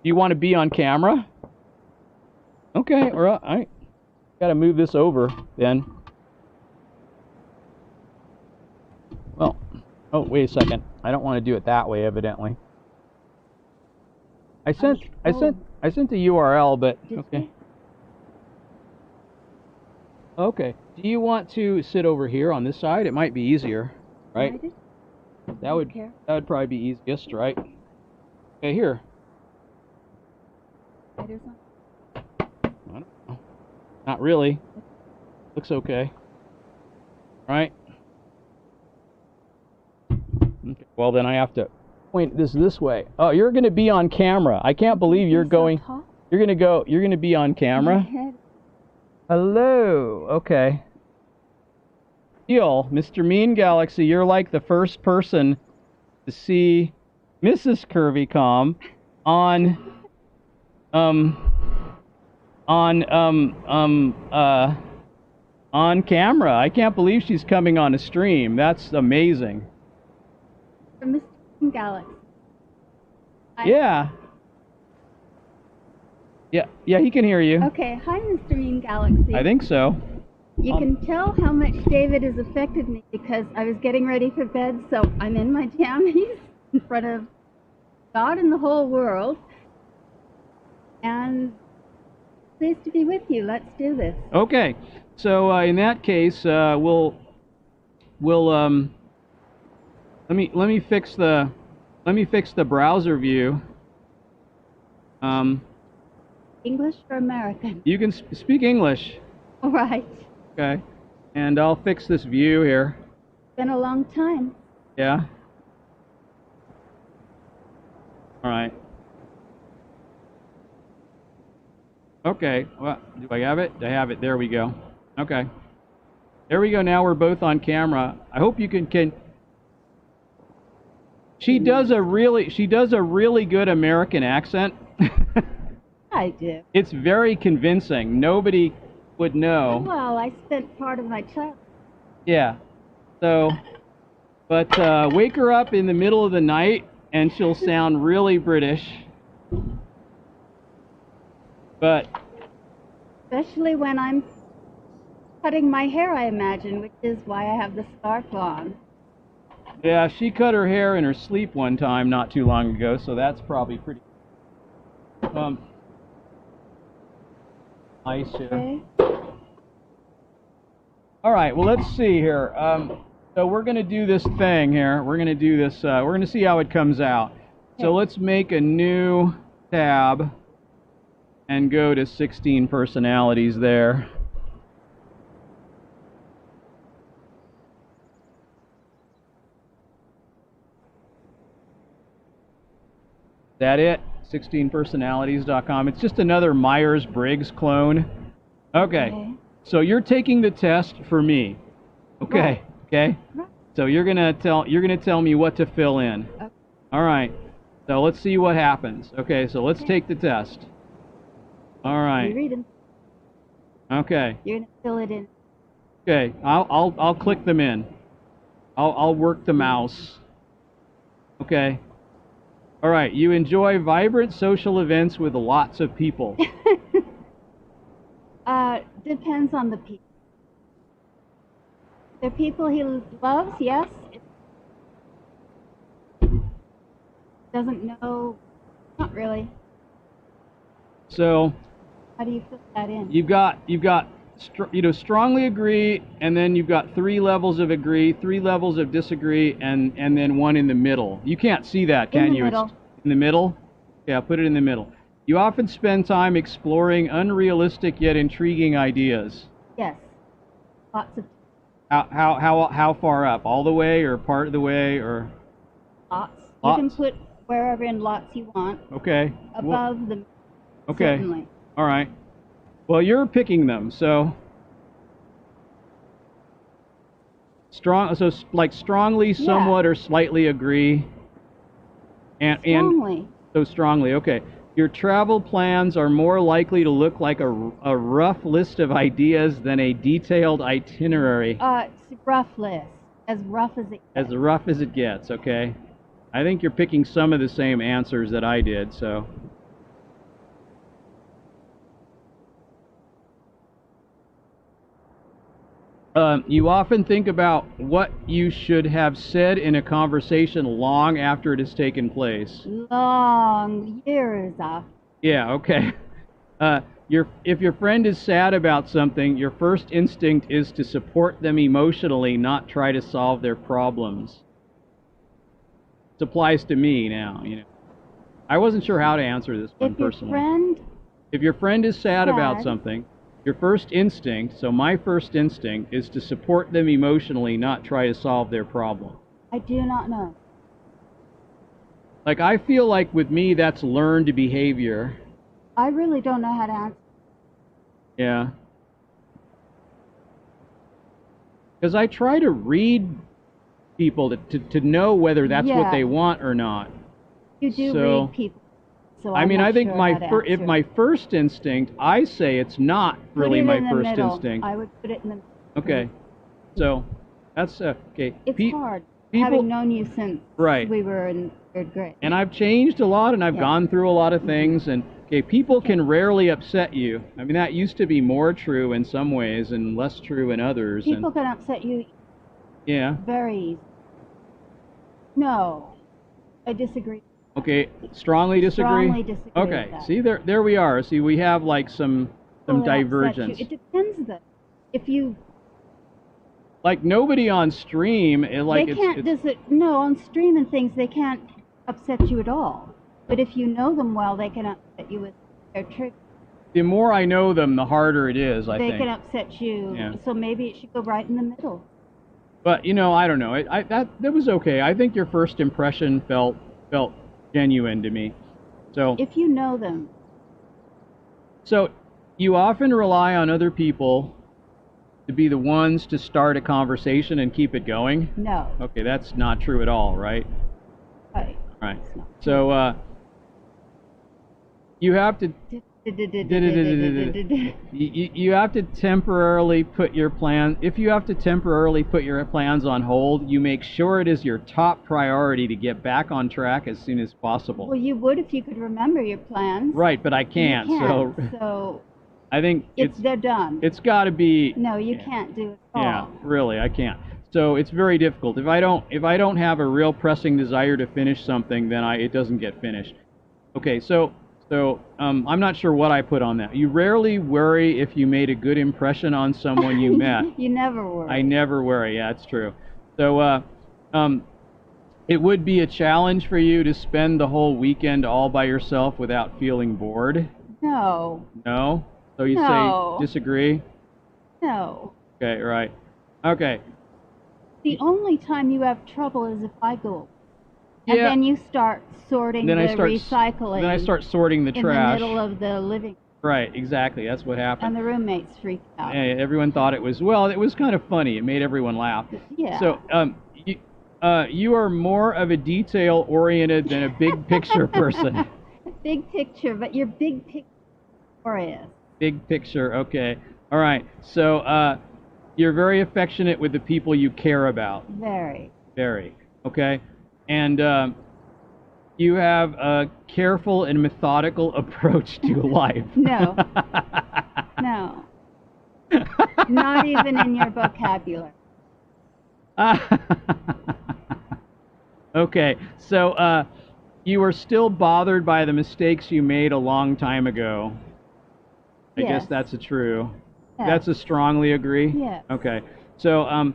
You want to be on camera? Okay. All right. I got to move this over then. Well, oh, wait a second. I don't want to do it that way, evidently. I sent the URL, but okay. Okay. Do you want to sit over here on this side? It might be easier, right? That would probably be easiest, right? Okay, here. I don't know. Not really. Looks okay. Right? Okay. Well, then I have to point this way. Oh, you're going to be on camera. I can't believe you're going. You're going to be on camera. Hello. Okay. Neil, Mr. Mean Galaxy, you're like the first person to see Mrs. Curvycom on camera. I can't believe she's coming on a stream. That's amazing. Mr. Mean Galaxy. Yeah. Yeah, he can hear you. Okay, hi, Mr. Mean Galaxy. I think so. You can tell how much David has affected me because I was getting ready for bed, so I'm in my jammies in front of God and the whole world. And pleased to be with you. Let's do this. Okay. So in that case, we'll let me fix the browser view. English or American? You can speak English. All right. Okay. And I'll fix this view here. It's been a long time. Yeah. All right. Okay. Well, do I have it? I have it. There we go. Okay. There we go. Now we're both on camera. I hope you can. She does a really good American accent. I do. It's very convincing. Nobody would know. Well, I spent part of my childhood. Yeah. So, but wake her up in the middle of the night and she'll sound really British. But especially when I'm cutting my hair, I imagine, which is why I have the scarf on. yeah, she cut her hair in her sleep one time not too long ago, so that's probably pretty nice here. Okay. All right, well, let's see here. So we're going to do this thing here. We're going to do this. We're going to see how it comes out. Okay. So let's make a new tab and go to 16 personalities there. Is that it? 16personalities.com. It's just another Myers-Briggs clone. Okay. So you're taking the test for me. Okay. Right. Okay. Right. So you're gonna tell me what to fill in. Okay. All right. So let's see what happens. Okay. So let's take the test. All right. You read them. Okay. You're gonna fill it in. Okay, I'll click them in. I'll work the mouse. Okay. All right. You enjoy vibrant social events with lots of people. Depends on the people. The people he loves, yes. Doesn't know, not really. So How do you fit that in? you've got strongly agree, and then you've got 3 levels of agree, 3 levels of disagree, and then one in the middle. You can't see that, can you? Middle. It's in the middle? Yeah, put it in the middle. You often spend time exploring unrealistic yet intriguing ideas. Yes. Lots of How far up? All the way or part of the way or lots. Lots? You can put wherever in lots you want. okay. Above the Okay. certainly. All right. Well, you're picking them, so strongly, somewhat, or slightly agree, and Strongly. so strongly. Okay. Your travel plans are more likely to look like a rough list of ideas than a detailed itinerary. It's rough list. As rough as it gets. As rough as it gets. Okay. I think you're picking some of the same answers that I did. So. You often think about what you should have said in a conversation long after it has taken place. Long years off. Yeah, okay. If your friend is sad about something, your first instinct is to support them emotionally, not try to solve their problems. This applies to me now, you know. I wasn't sure how to answer this one personally. If your friend is sad about something, your first instinct, so my first instinct, is to support them emotionally, not try to solve their problem. I do not know. Like, I feel like with me, that's learned behavior. I really don't know how to answer. Yeah. Because I try to read people to know whether that's what they want or not. You do read people. So I mean, I think if my first instinct, I say it's not really my first instinct. I would put it in the middle. Okay. So, that's, okay. It's hard, having known you since we were in 3rd grade. And I've changed a lot, and I've gone through a lot of things, and, okay, people can rarely upset you. I mean, that used to be more true in some ways and less true in others. People can upset you very easily. No, I disagree. Okay, strongly disagree? Strongly disagree. Okay, with that. see, there we are. See, we have like some divergence. It depends though. If you like nobody on stream, they can't no, on stream and things they can't upset you at all. But if you know them well, they can upset you with their trick. The more I know them, the harder it is, I think. They can upset you. Yeah. So maybe it should go right in the middle. But you know, I don't know. That was okay. I think your first impression felt genuine to me. So if you know them. So you often rely on other people to be the ones to start a conversation and keep it going? No. Okay, that's not true at all, right? Right. Right. So you have to you have to temporarily put your plan. If you have to temporarily put your plans on hold, you make sure it is your top priority to get back on track as soon as possible. Well, you would if you could remember your plans. Right, but I can't. So I think they're done. It's got to be. No, you can't do it at all. Yeah, really, I can't. So it's very difficult. If I don't have a real pressing desire to finish something, then it doesn't get finished. Okay, so I'm not sure what I put on that. You rarely worry if you made a good impression on someone you met. You never worry. I never worry. Yeah, it's true. So it would be a challenge for you to spend the whole weekend all by yourself without feeling bored? No. No? So you say disagree? No. Okay, right. Okay. The only time you have trouble is if I go. And then you start sorting recycling. Then I start sorting the trash. In the middle of the living. Right, exactly. That's what happened. And the roommates freaked out. And everyone thought it was kind of funny. It made everyone laugh. Yeah. So, you are more of a detail-oriented than a big picture person. Big picture, but you're big picture oriented. Big picture, okay. All right. So, You're very affectionate with the people you care about. Very. Very. Okay. And you have a careful and methodical approach to life. No. No. Not even in your vocabulary. Okay. So you are still bothered by the mistakes you made a long time ago. I Yes. guess that's a true. Yes. That's a strongly agree? Yes. Okay. So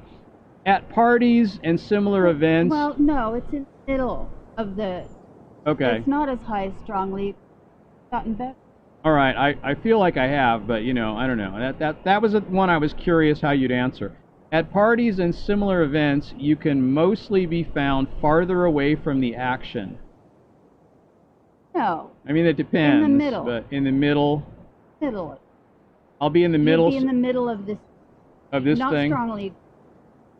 at parties and similar events. Well, no, it's in the middle of the. Okay. It's not as high as strongly. Gotten better. All right. I feel like I have, but I don't know. That was one I was curious how you'd answer. At parties and similar events, you can mostly be found farther away from the action. No. I mean, it depends. In the middle. But in the middle. Middle. I'll be in the middle. You'll be in the middle of this. Of this not thing. Not strongly.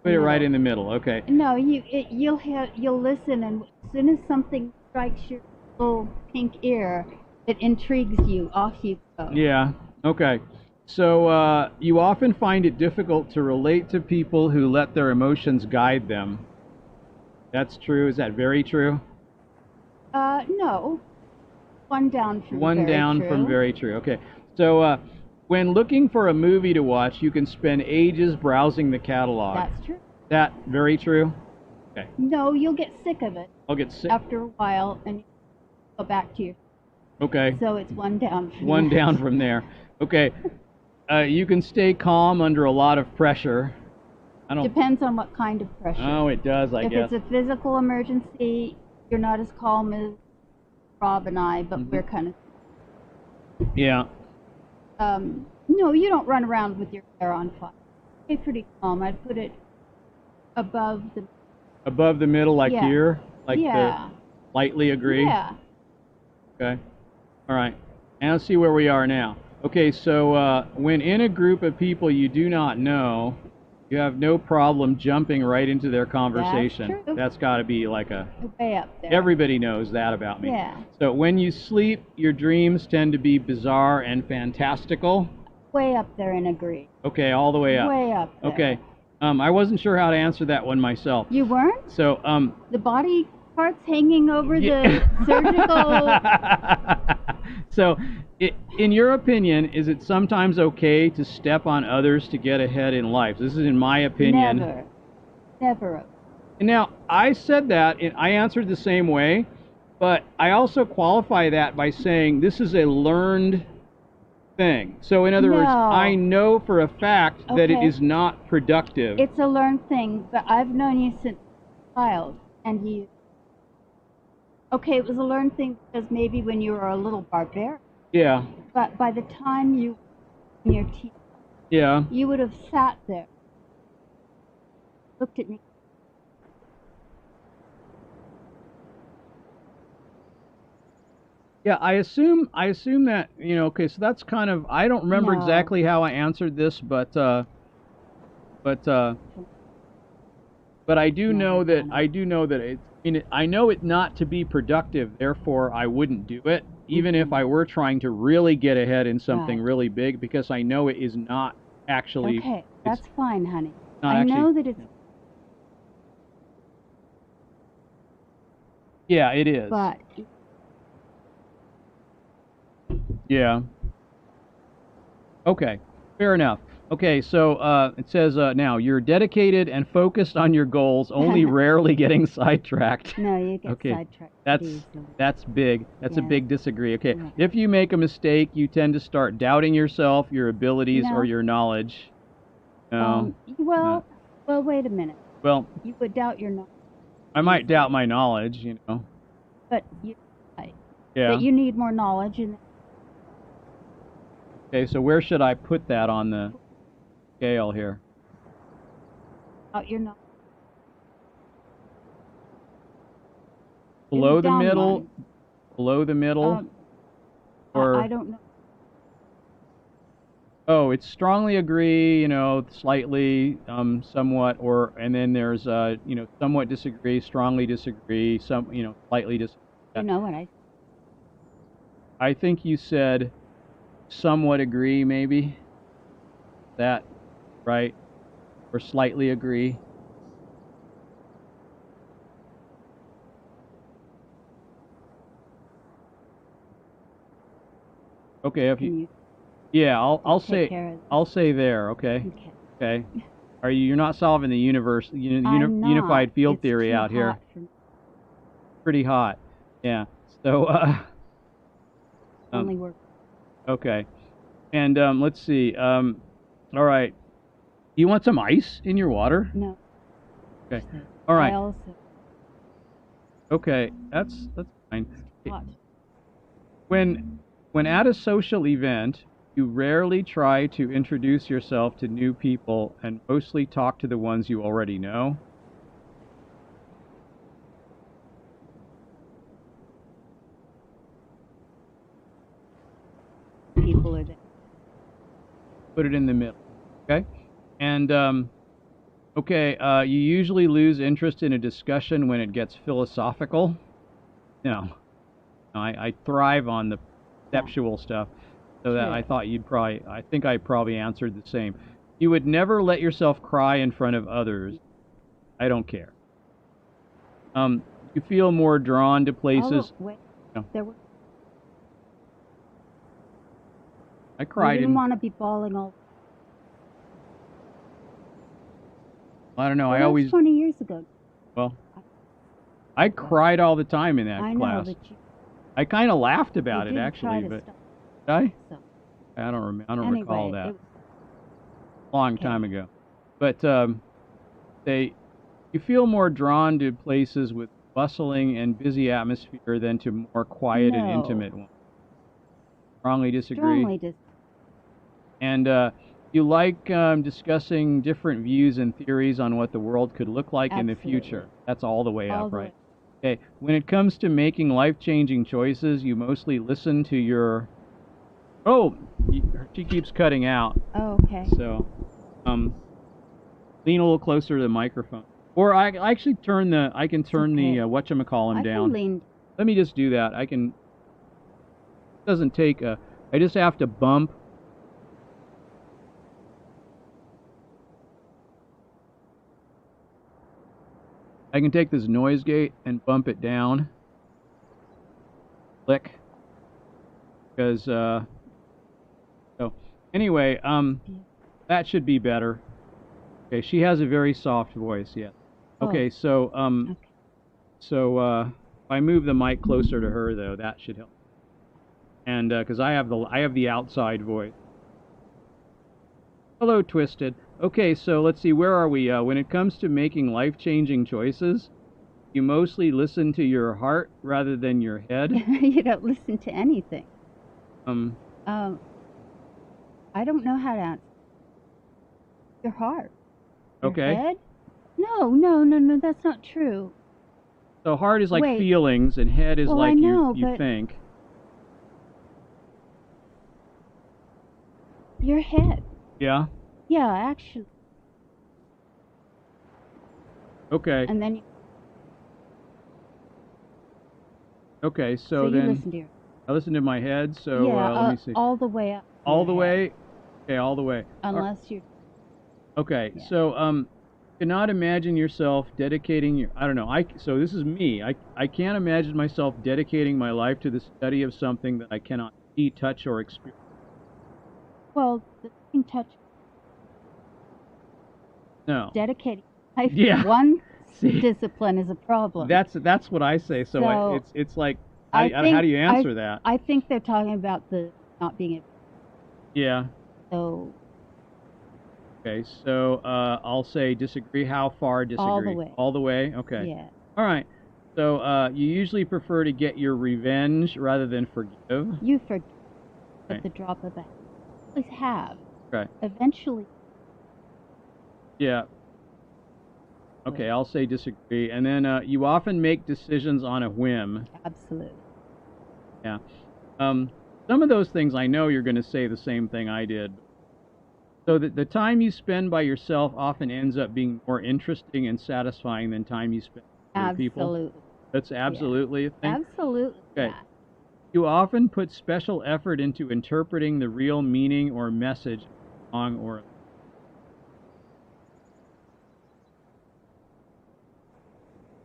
Put it right in the middle. Okay. No, you'll listen, and as soon as something strikes your little pink ear, it intrigues you. Off you go. Yeah. Okay. So you often find it difficult to relate to people who let their emotions guide them. That's true. Is that very true? No. One down from One very down true. from very true. Okay. So when looking for a movie to watch, you can spend ages browsing the catalog. That's true. That very true? Okay. No, you'll get sick of it I'll get sick. after a while, and you go back to your. Okay. So it's one down from One there. down from there. Okay. You can stay calm under a lot of pressure. I don't. Depends on what kind of pressure. Oh, it does, I guess. If it's a physical emergency, you're not as calm as Rob and I, but we're kind of. Yeah. No, you don't run around with your hair on fire. Stay pretty calm. I'd put it above the. Above the middle, like Yeah. here? Like Yeah. the lightly agree? Yeah. Okay. All right. And let's see where we are now. Okay, so when in a group of people you do not know, you have no problem jumping right into their conversation. That's true. That's got to be like Way up there. everybody knows that about me. Yeah. So when you sleep, your dreams tend to be bizarre and fantastical. Way up there and agree. Okay, all the way up. Way up there. Okay. I wasn't sure how to answer that one myself. You weren't? So The body parts hanging over the surgical. So, in your opinion, is it sometimes okay to step on others to get ahead in life? This is in my opinion. Never. Never. And now, I said that, and I answered the same way, but I also qualify that by saying this is a learned thing. So, in other words, No. I know for a fact that it Okay. is not productive. It's a learned thing, but I've known you since a child, and you. Okay, it was a learned thing because maybe when you were a little barbaric, Yeah, but by the time you in your teeth, yeah. you would have sat there, looked at me. Yeah, I assume that, okay, so that's kind of, I don't remember No. exactly how I answered this, but I do know that I know it not to be productive, therefore I wouldn't do it, even if I were trying to really get ahead in something Right. really big, because I know it is not actually. Okay, that's fine, honey. not I actually- know that it's, Yeah, it is. but Yeah. Okay, fair enough. Okay, so it says now, you're dedicated and focused on your goals, only rarely getting sidetracked. no, you get Okay, sidetracked. That's big. That's a Yeah. big disagree. Okay, Yeah. if you make a mistake, you tend to start doubting yourself, your abilities, No. or your knowledge. No. Well, wait a minute. Well, You would doubt your knowledge, I might doubt my knowledge, but you Yeah. that you need more knowledge, and Okay, so where should I put that on the scale here? doubt your knowledge. Below the down middle? one. Below the middle? or I don't know. Oh, it's strongly agree, slightly, somewhat, and then there's, somewhat disagree, strongly disagree, slightly disagree. You know what I? I think you said somewhat agree, maybe. That, right? or slightly agree? Okay, if Can you, you yeah, I'll take say care of I'll say there. Okay, Okay. okay. Are you? You're not solving the I'm not. unified field It's theory too out here. hot for me. Pretty hot. Yeah. So Only work. okay. And let's see. All right. You want some ice in your water? No. Okay. So All I right. also Okay. That's fine. hot. When at a social event, you rarely try to introduce yourself to new people and mostly talk to the ones you already know. People are there. Put it in the middle. Okay. And okay, you usually lose interest in a discussion when it gets philosophical. No, I thrive on the conceptual stuff, so that I Sure. thought I think I probably answered the same. You would never let yourself cry in front of others. I don't care. You feel more drawn to places. Oh, wait. No, There were. I I cried didn't in. want to be bawling all. I don't know. Well, I that's always 20 years ago. well, I cried all the time in that I know, class. but I kind of laughed you about it did try actually, to but stop. did So I don't recall anyway, that. it was Long okay. time ago. But they you feel more drawn to places with bustling and busy atmosphere than to more quiet and intimate No. ones. Strongly disagree. Strongly dis. And you like discussing different views and theories on what the world could look like in the Absolutely. future. That's all the way All up, the right? way. Okay. When it comes to making life-changing choices, you mostly listen to your. Oh, she keeps cutting out. Oh, okay. So, lean a little closer to the microphone. Or I actually turn the. I can turn okay. the whatchamacallem I down. can lean. Let me just do that. I can. It doesn't take a. I just have to bump. I can take this noise gate and bump it down. Click. Because so anyway, that should be better. Okay, she has a very soft voice. Yes. Okay, Oh, so okay. if I move the mic closer to her though, that should help. And because I have the outside voice. Hello, Twisted. Okay, so let's see, where are we? When it comes to making life-changing choices, you mostly listen to your heart rather than your head. You don't listen to anything. Um, I don't know how to answer. Your heart. Your okay. head? No, that's not true. So heart is like Wait. feelings, and head is Well, like I know, you but think. your head. Yeah. Yeah, actually. Okay. And then you, Okay. so So you then listen to your. I listen to my head. So Yeah, let me see. all the way up. to All your the head. way. Okay, all the way. Unless you. Okay. Yeah. So cannot imagine yourself dedicating your. I don't know. So this is me. I can't imagine myself dedicating my life to the study of something that I cannot see, touch, or experience. Well, the thing touch. No. Dedicating life Yeah. to one See, discipline is a problem. that's what I say. So, it's like how do you answer that? I think they're talking about the not being able. Yeah. So Okay. So I'll say disagree. How far disagree? all the way. All the way. Okay. Yeah. All right. So you usually prefer to get your revenge rather than forgive. You forget Okay. at the drop of a hat. Always have. Okay. Eventually. Yeah. Okay, I'll say disagree. And then you often make decisions on a whim. Absolutely. Yeah. Some of those things I know you're going to say the same thing I did. So the time you spend by yourself often ends up being more interesting and satisfying than time you spend with other people. Absolutely. That's absolutely a thing. Absolutely. Okay. Yeah. You often put special effort into interpreting the real meaning or message of a song or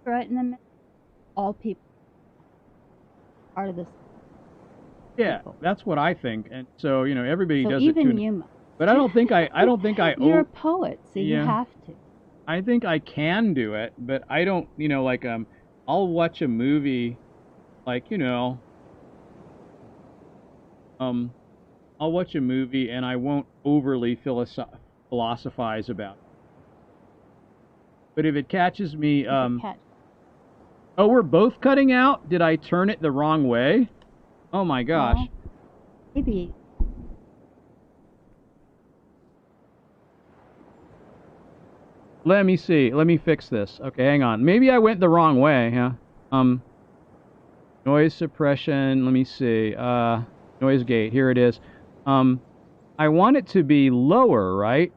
right in the middle. All people part of this. Yeah, People. that's what I think. And so, you know, everybody So does it even too. you must. But I don't think You're a poet, so you yeah. have to. I think I can do it, but I don't, you know, like I'll watch a movie like, you know, I'll watch a movie and I won't overly philosophize about it. But if it catches me, oh, we're both cutting out? Did I turn it the wrong way? Oh my gosh. Well, maybe. Let me see. Let me fix this. Okay, hang on. Maybe I went the wrong way, huh? Noise suppression. Let me see. Noise gate. Here it is. I want it to be lower, right?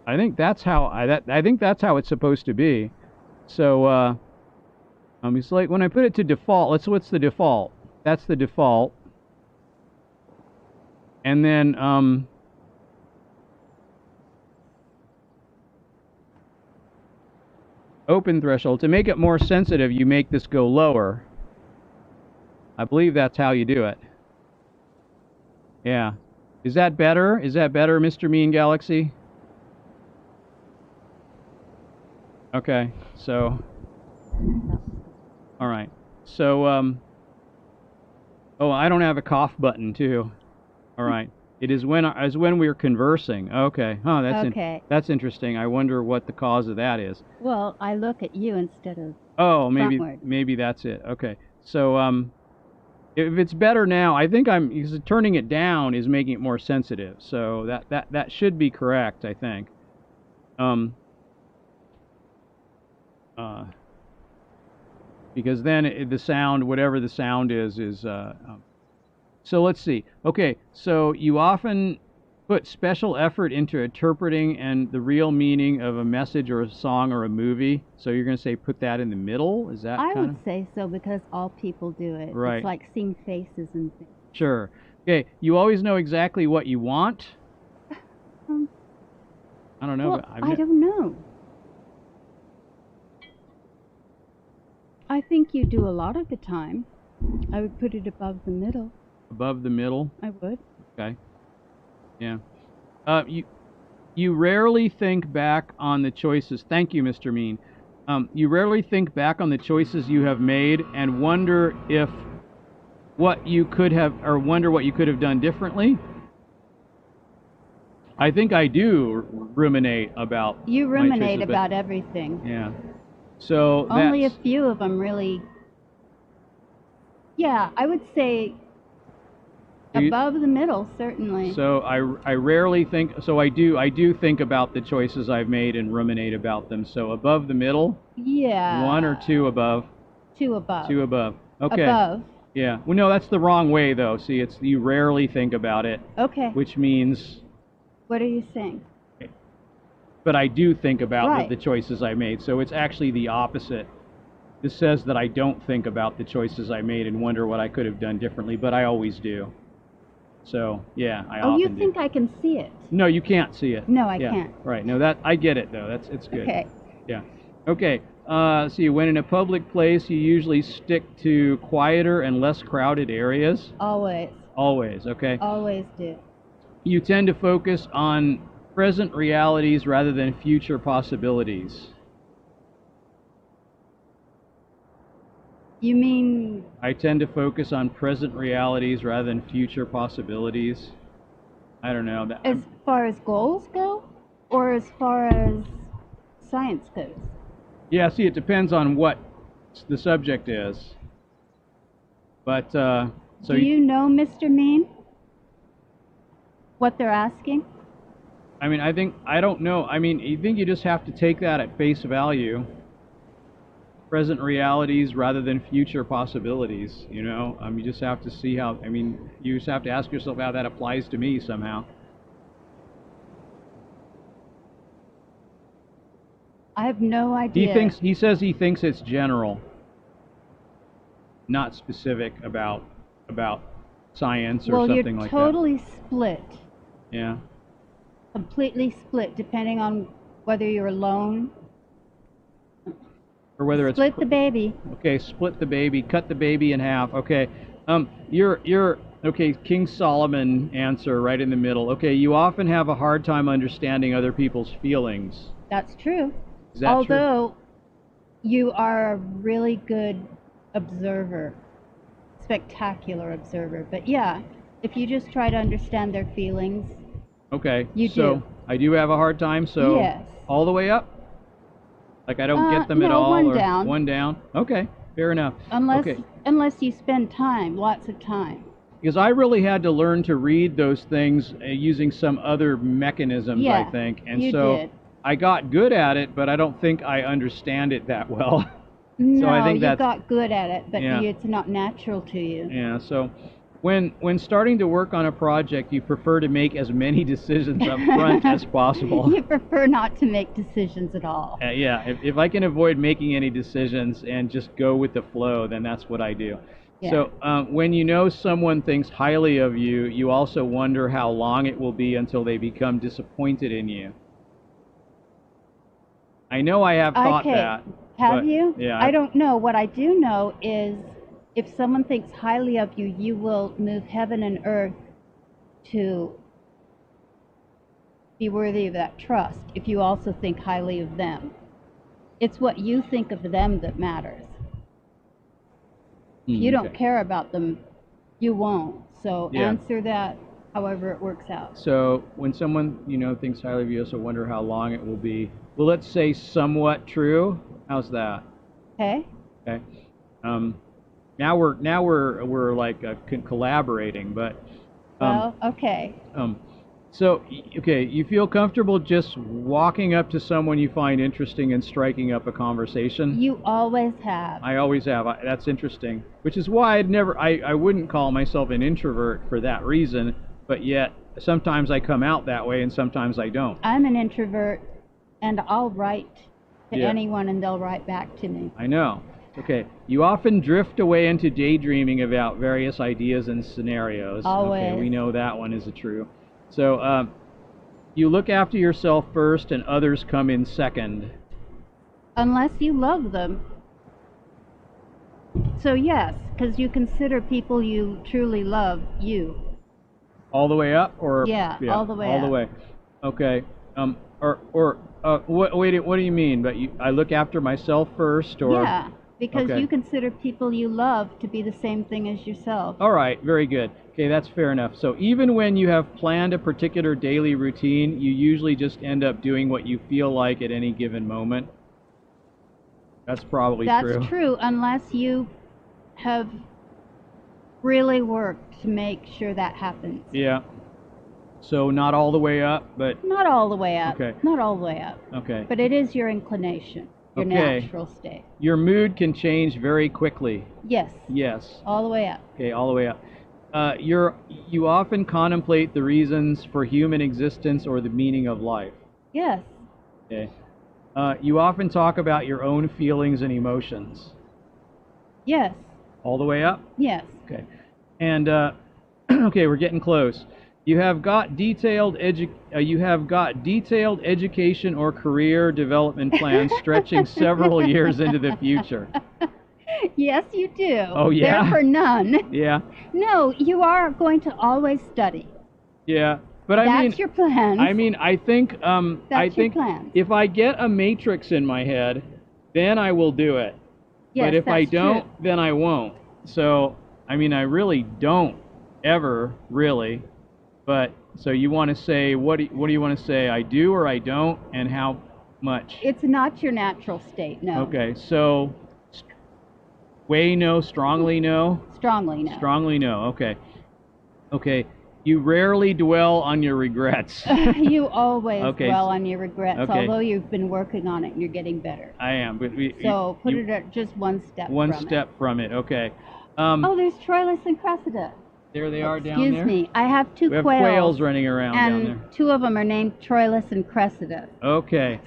I think that's how I think that's how it's supposed to be. So it's like when I put it to default. What's the default? That's the default. And then open threshold. To make it more sensitive, you make this go lower. I believe that's how you do it. Yeah. Is that better? Is that better, Mr. Mean Galaxy? Okay. So all right. So oh, I don't have a cough button too. All right. It is when we're conversing. Okay. Huh, that's interesting. I wonder what the cause of that is. Well, I look at you instead of maybe that's it. Okay. So if it's better now, I think because turning it down is making it more sensitive. So that should be correct, I think. Because then the sound, whatever the sound is so let's see. Okay, so you often put special effort into interpreting and the real meaning of a message or a song or a movie. So you're going to say put that in the middle? Is that I would say so because all people do it. Right. It's like seeing faces and things. Sure. Okay, you always know exactly what you want? I don't know. Well, I don't know. I think you do a lot of the time. I would put it above the middle. Above the middle? I would. Okay. Yeah. You rarely think back on the choices. Thank you, Mr. Mean. You rarely think back on the choices you have made and wonder what you could have done differently. I think I do ruminate about. You ruminate about everything. Yeah. So only a few of them really. Yeah, I would say above the middle, certainly. So I rarely think. So I do think about the choices I've made and ruminate about them. So above the middle. Yeah. 1 or 2 above. 2 above. 2 above. Okay. Above. Yeah. Well, no, that's the wrong way though. See, it's you rarely think about it. Okay. Which means. What are you saying? But I do think about right. the choices I made. So it's actually the opposite. This says that I don't think about the choices I made and wonder what I could have done differently, but I always do. So, yeah, I often do. Oh, you think I can see it? No, you can't see it. No, I can't. Right. No, I get it, though. It's good. Okay. Yeah. Okay. See, when in a public place, you usually stick to quieter and less crowded areas? Always. Always, okay. Always do. You tend to focus on present realities rather than future possibilities. You mean... I tend to focus on present realities rather than future possibilities. I don't know. As far as goals go? Or as far as science goes? Yeah, see, it depends on what the subject is. But, so... Do you know, Mr. Mean? What they're asking? I mean, I don't know. I mean, I think you just have to take that at face value. Present realities rather than future possibilities, you know? You just have to see how, I mean, you just have to ask yourself how that applies to me somehow. I have no idea. He says he thinks it's general, not specific about science or something like that. Well, you're totally split. Yeah. completely split depending on whether you're alone. Or whether it's... Split the baby. Okay, split the baby, cut the baby in half. Okay. Okay, King Solomon answer right in the middle. Okay, you often have a hard time understanding other people's feelings. That's true. Is that Although you are a really good observer, spectacular observer. But yeah, if you just try to understand their feelings. Okay, you so do. I do have a hard time, so yes. All the way up? Like I don't get them at all? One or down. One down. Okay, fair enough. Unless you spend time, lots of time. Because I really had to learn to read those things using some other mechanisms, yeah, I think. And you so did. I got good at it, but I don't think I understand it that well. No, so I think you got good at it, but yeah. It's not natural to you. Yeah, so when starting to work on a project, you prefer to make as many decisions up front as possible. You prefer not to make decisions at all. Yeah, if I can avoid making any decisions and just go with the flow, then that's what I do. Yeah. So when you know someone thinks highly of you, you also wonder how long it will be until they become disappointed in you. I know I have thought that. Have you? Yeah. I don't know. What I do know is if someone thinks highly of you, you will move heaven and earth to be worthy of that trust if you also think highly of them. It's what you think of them that matters. If you don't care about them, you won't. So answer that however it works out. So when someone, thinks highly of you, also wonder how long it will be. Well, let's say somewhat true. How's that? Okay. Okay. Now we're like collaborating, but. Well, okay. So, okay, you feel comfortable just walking up to someone you find interesting and striking up a conversation? You always have. I always have. That's interesting. Which is why I wouldn't call myself an introvert for that reason, but yet sometimes I come out that way and sometimes I don't. I'm an introvert, and I'll write to anyone and they'll write back to me. I know. Okay, you often drift away into daydreaming about various ideas and scenarios. Always. Okay, we know that one is true. So you look after yourself first and others come in second. Unless you love them. So yes, because you consider people you truly love you. All the way up, or yeah, all the way all up. the way. Okay. What do you mean? But I look after myself first, or yeah, because you consider people you love to be the same thing as yourself. All right, very good. Okay, that's fair enough. So even when you have planned a particular daily routine, you usually just end up doing what you feel like at any given moment. That's probably true. That's true, unless you have really worked to make sure that happens. Yeah. So not all the way up, but... Not all the way up. Okay. Not all the way up. Okay. But it is your inclination, your natural state. Your mood can change very quickly. Yes. Yes. All the way up. Okay, all the way up. You often contemplate the reasons for human existence or the meaning of life. Yes. Okay. You often talk about your own feelings and emotions. Yes. All the way up? Yes. Okay. And okay, we're getting close. You have got detailed education or career development plans stretching several years into the future. Yes, you do. Oh, yeah? There for none. Yeah. No, you are going to always study. Yeah. But That's your plan. I think your plan. if I get a matrix in my head, then I will do it. Yes, but if I don't, true. then I won't. So, I really don't ever really. But so you want to say what do you want to say? I do or I don't, and how much? It's not your natural state, no. Okay, so way no, strongly no? Strongly no. Strongly no, okay. Okay, you rarely dwell on your regrets. You always dwell on your regrets, although you've been working on it and you're getting better. I am, but so put it at just one step from it, okay. Oh, there's Troilus and Cressida. There they are down there? Excuse me, I have two we have quails. Quails running around down there. And two of them are named Troilus and Cressida. Okay.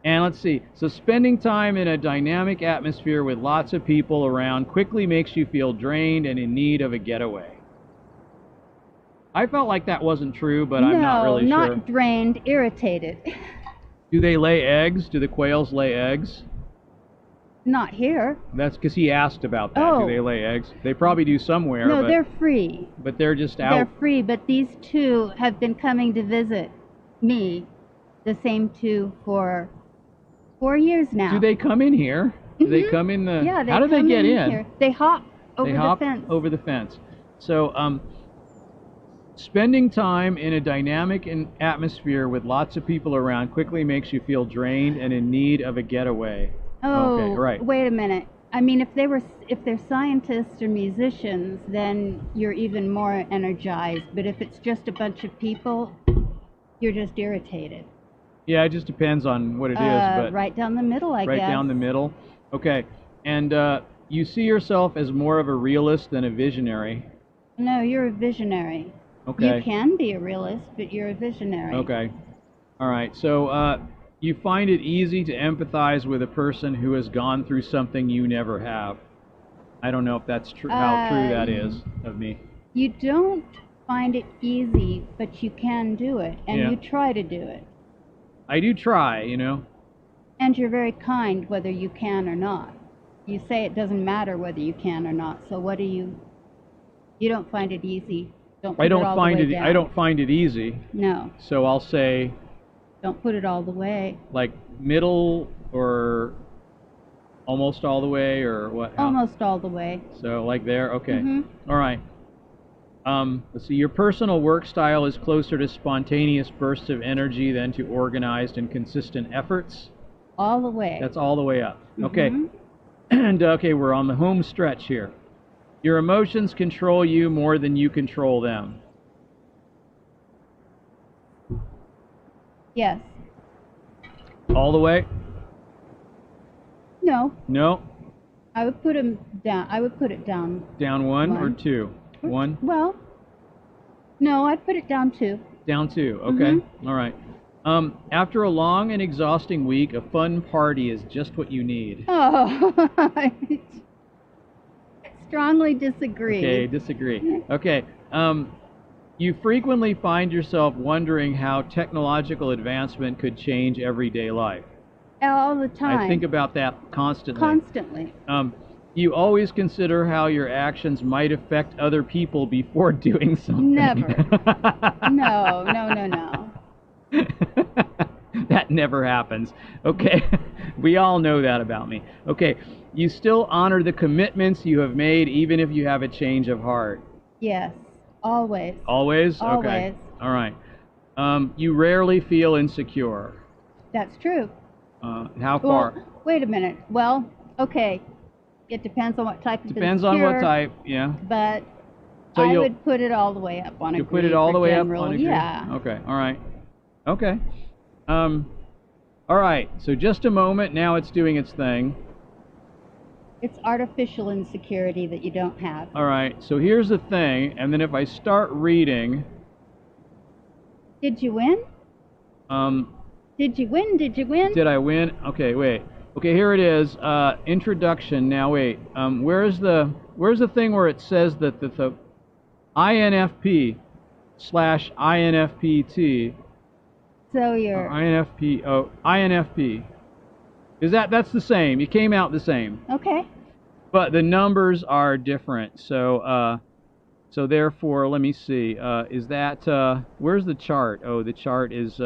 And let's see. So spending time in a dynamic atmosphere with lots of people around quickly makes you feel drained and in need of a getaway. I felt like that wasn't true, but I'm not really No, sure. not drained, irritated. Do they lay eggs? Do the quails lay eggs? Not here. That's because he asked about that. Oh. Do they lay eggs? They probably do somewhere. No, but they're free. But they're just out. They're free, but these two have been coming to visit me, the same two, for 4 years now. Do they come in here? Do they come in the... Yeah, they How do they come get in? Here. They hop over They hop the fence. over the fence. So, spending time in a dynamic atmosphere with lots of people around quickly makes you feel drained and in need of a getaway. Oh, okay, right. Wait a minute. I mean, if they're scientists or musicians, then you're even more energized. But if it's just a bunch of people, you're just irritated. Yeah, it just depends on what it is. But right down the middle, I guess. Right down the middle. Okay. And you see yourself as more of a realist than a visionary. No, you're a visionary. Okay. You can be a realist, but you're a visionary. Okay. All right. So you find it easy to empathize with a person who has gone through something you never have. I don't know if that's true. How true that is of me. You don't find it easy, but you can do it, and Yeah. you try to do it. I do try, you know. And you're very kind whether you can or not. You say it doesn't matter whether you can or not. So what do you don't find it easy. Don't put I don't it all find the way it. down. I don't find it easy. No. So I'll say, Don't put it all the way. like middle or almost all the way, or what? How? Almost all the way. So like there. Okay. Mhm. All right. Let's see. Your personal work style is closer to spontaneous bursts of energy than to organized and consistent efforts. All the way. That's all the way up. Okay. Mhm. And okay, we're on the home stretch here. Your emotions control you more than you control them. Yes. All the way? No. No. I would put him down. I would put it down. Down one or One. two? One? Well, no, I'd put it down 2. Down 2. Okay. Mhm. All right. After a long and exhausting week, a fun party is just what you need. Oh, I strongly disagree. Okay, disagree. Okay. You frequently find yourself wondering how technological advancement could change everyday life. All the time. I think about that constantly. Constantly. You always consider how your actions might affect other people before doing something. Never. No, no, no, no. That never happens. Okay, we all know that about me. Okay, you still honor the commitments you have made even if you have a change of heart. Yes, always. Always? Always. Okay, all right. You rarely feel insecure. That's true. How far? Well, wait a minute. Well, okay. It depends on what type of Depends on what type, yeah. But So I would put it all the way up on a You put it all the way general, up on a grid? Yeah. Okay, all right. Okay. All right, so just a moment, now it's doing its thing. It's artificial insecurity that you don't have. All right, so here's the thing, and then if I start reading... Did you win? Did you win? Did you win? Did I win? Okay, wait. Okay, here it is. Introduction. Now wait. Where's the thing where it says that the INFP/INFPT? So you're INFP. Oh, INFP. Is that's the same? It came out the same. okay. But the numbers are different. So so therefore, let me see. Is that where's the chart? Oh, the chart is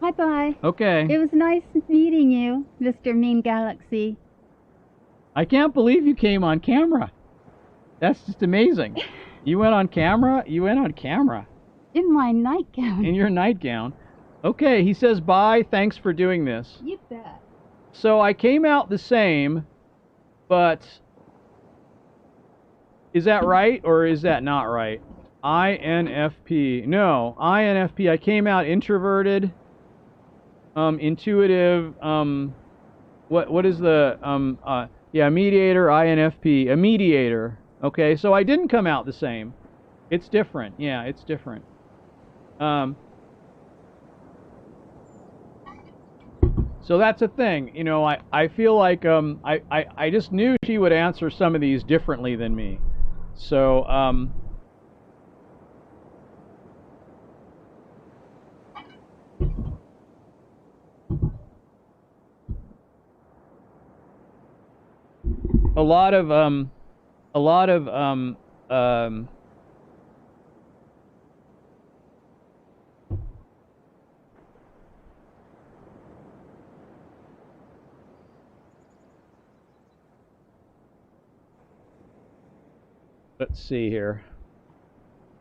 Bye-bye. okay. It was nice meeting you, Mr. Mean Galaxy. I can't believe you came on camera. That's just amazing. You went on camera? You went on camera. In my nightgown. In your nightgown. Okay, he says bye, thanks for doing this. You bet. So I came out the same, but is that right or is that not right? INFP. No, INFP. I came out introverted, intuitive, what is the, yeah, mediator, INFP, a mediator. Okay, so I didn't come out the same. It's different. Yeah, it's different. So that's a thing. You know, I feel like I just knew she would answer some of these differently than me. So a lot of a lot of let's see here.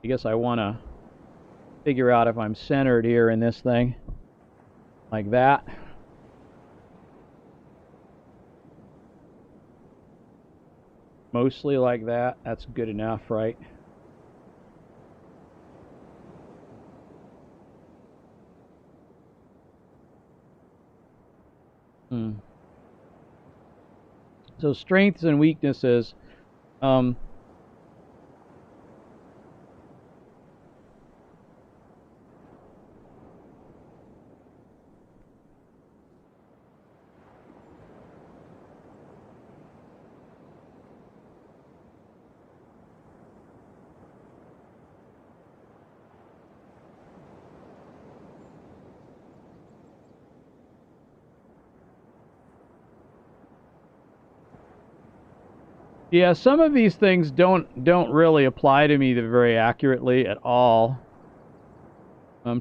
I guess I want to figure out if I'm centered here in this thing. Like that. Mostly like that. That's good enough, right? So strengths and weaknesses. Yeah, some of these things don't really apply to me very accurately at all.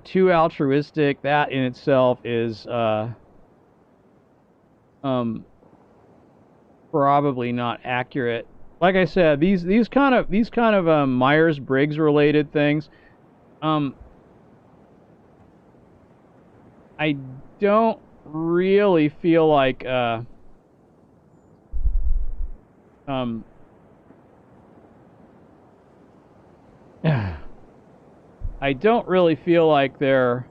Too altruistic. That in itself is probably not accurate. Like I said, these kind of Myers-Briggs related things. I don't really feel like I don't really feel like they're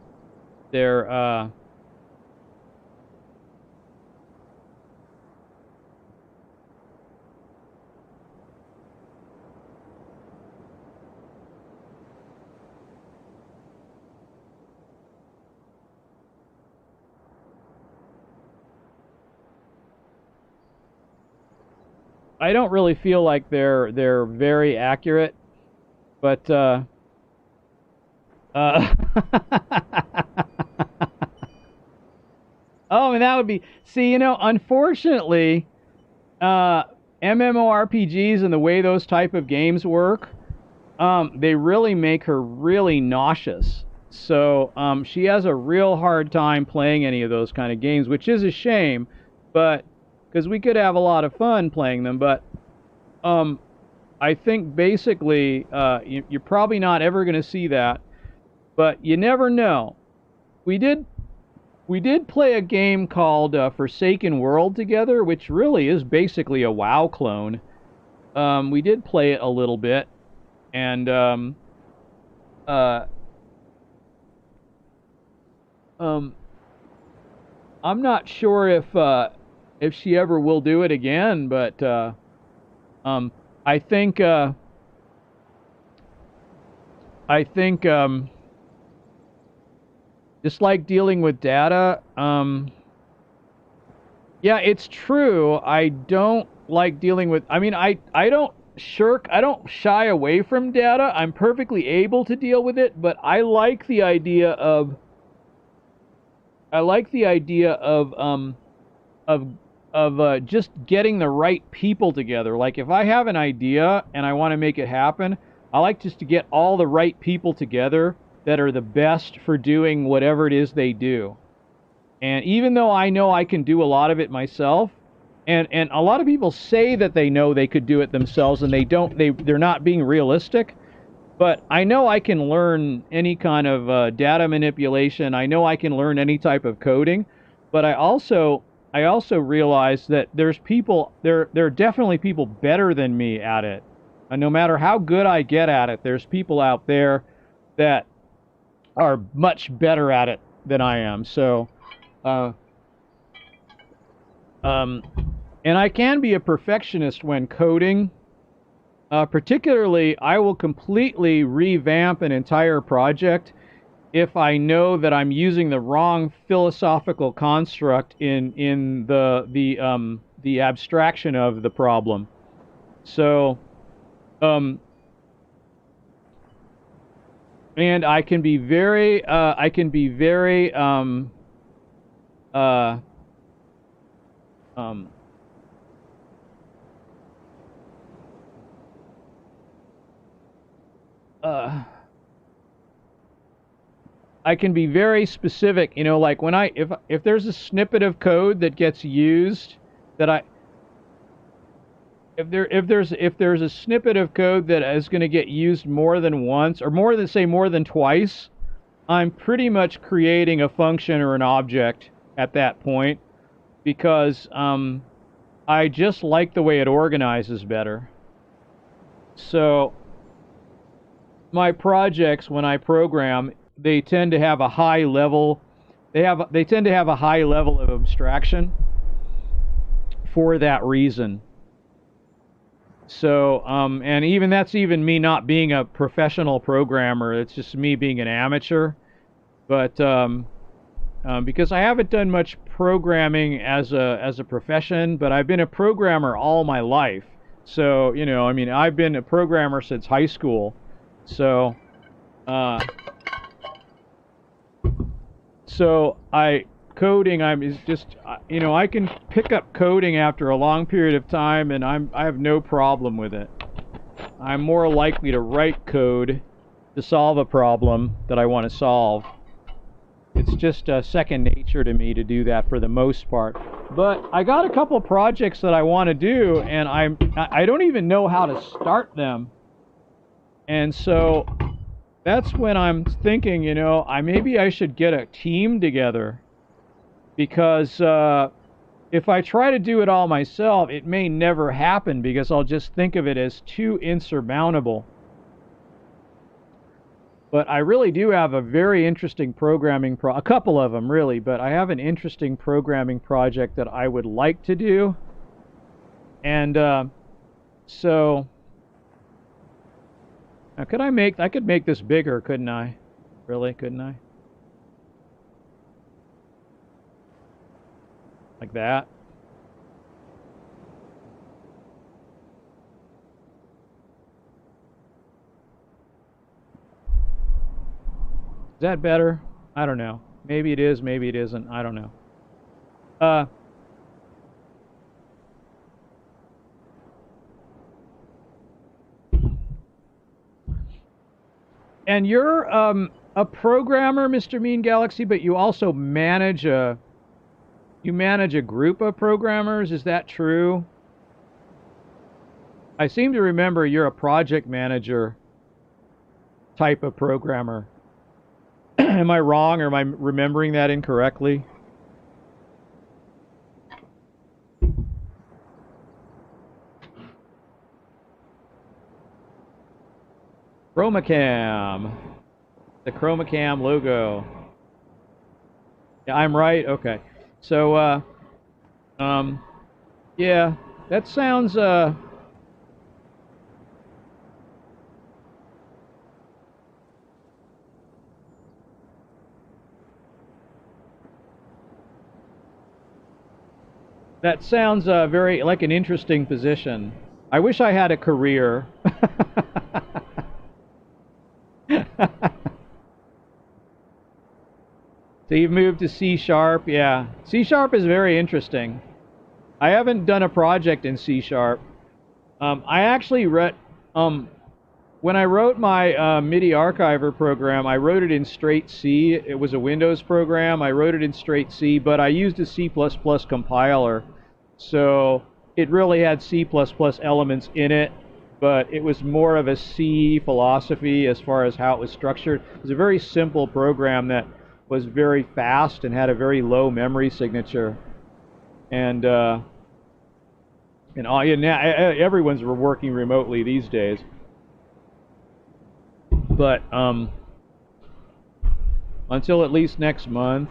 I don't really feel like they're very accurate, but oh, and that would be, see, you know, unfortunately, MMORPGs and the way those type of games work, they really make her really nauseous. So she has a real hard time playing any of those kind of games, which is a shame, but because we could have a lot of fun playing them. But I think basically you're probably not ever going to see that, but you never know. We did play a game called Forsaken World together, which really is basically a WoW clone. We did play it a little bit, and I'm not sure if she ever will do it again, but I think just like dealing with data, yeah, it's true. I don't like dealing with, I mean, I don't shy away from data. I'm perfectly able to deal with it, but I like the idea of just getting the right people together. Like if I have an idea and I want to make it happen, I like just to get all the right people together that are the best for doing whatever it is they do. And even though I know I can do a lot of it myself, and a lot of people say that they know they could do it themselves and they're not being realistic. But I know I can learn any kind of data manipulation. I know I can learn any type of coding, but I also realize that there are definitely people better than me at it. And no matter how good I get at it, there's people out there that are much better at it than I am. So, and I can be a perfectionist when coding. Particularly, I will completely revamp an entire project if I know that I'm using the wrong philosophical construct in the abstraction of the problem. So, and I can be very uh, um, uh, I can be very specific, you know, like when if there's a snippet of code that gets used that I if there's a snippet of code that is going to get used more than once or more than twice, I'm pretty much creating a function or an object at that point because I just like the way it organizes better. So my projects, when I program, they tend to have a high level. They tend to have a high level of abstraction for that reason. So, and even that's even me not being a professional programmer. It's just me being an amateur. But because I haven't done much programming as a profession, but I've been a programmer all my life. So, you know, I mean, I've been a programmer since high school. So, uh, coding, I'm is just you know, I can pick up coding after a long period of time, and I have no problem with it. I'm more likely to write code to solve a problem that I want to solve. It's just second nature to me to do that for the most part. But I got a couple projects that I want to do, and I don't even know how to start them. And so that's when I'm thinking, you know, maybe I should get a team together because if I try to do it all myself, it may never happen because I'll just think of it as too insurmountable. But I really do have a very interesting programming a couple of them really, but I have an interesting programming project that I would like to do. And so now I could make this bigger, couldn't I? Really, couldn't I? Like that. Is that better? I don't know. Maybe it is, maybe it isn't. I don't know. Uh, and you're a programmer, Mr. Mean Galaxy, but you also manage a group of programmers. Is that true? I seem to remember you're a project manager type of programmer. Am I wrong, or am I remembering that incorrectly? Chromacam. The Chromacam logo. Yeah, I'm right? Okay. So, yeah, that sounds, very like an interesting position. I wish I had a career. So you've moved to C Sharp, yeah. C Sharp is very interesting. I haven't done a project in C Sharp. I actually read, when I wrote my MIDI archiver program, I wrote it in straight C. It was a Windows program. I wrote it in straight C, but I used a C++ compiler. So it really had C++ elements in it, but it was more of a C philosophy as far as how it was structured. It was a very simple program that was very fast and had a very low memory signature. And all, yeah, now everyone's working remotely these days. But until at least next month.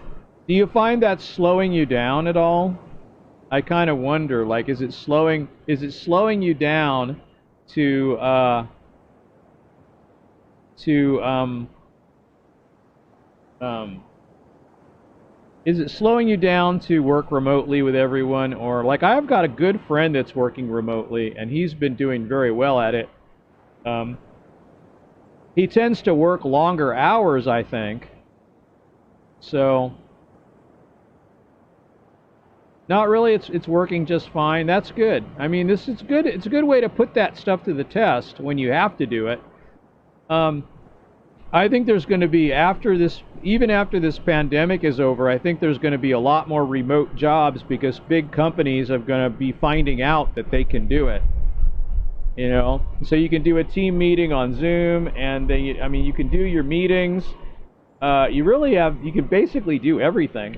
Do you find that slowing you down at all? I kind of wonder, like, is it slowing you down to Is it slowing you down to work remotely with everyone? Or, like, I've got a good friend that's working remotely, and he's been doing very well at it. He tends to work longer hours, I think. So, not really. It's working just fine. That's good. I mean, this is good. It's a good way to put that stuff to the test when you have to do it. I think there's going to be, after this, even after this pandemic is over, I think there's going to be a lot more remote jobs because big companies are going to be finding out that they can do it. You know, so you can do a team meeting on Zoom, and then I mean, you can do your meetings. You can basically do everything.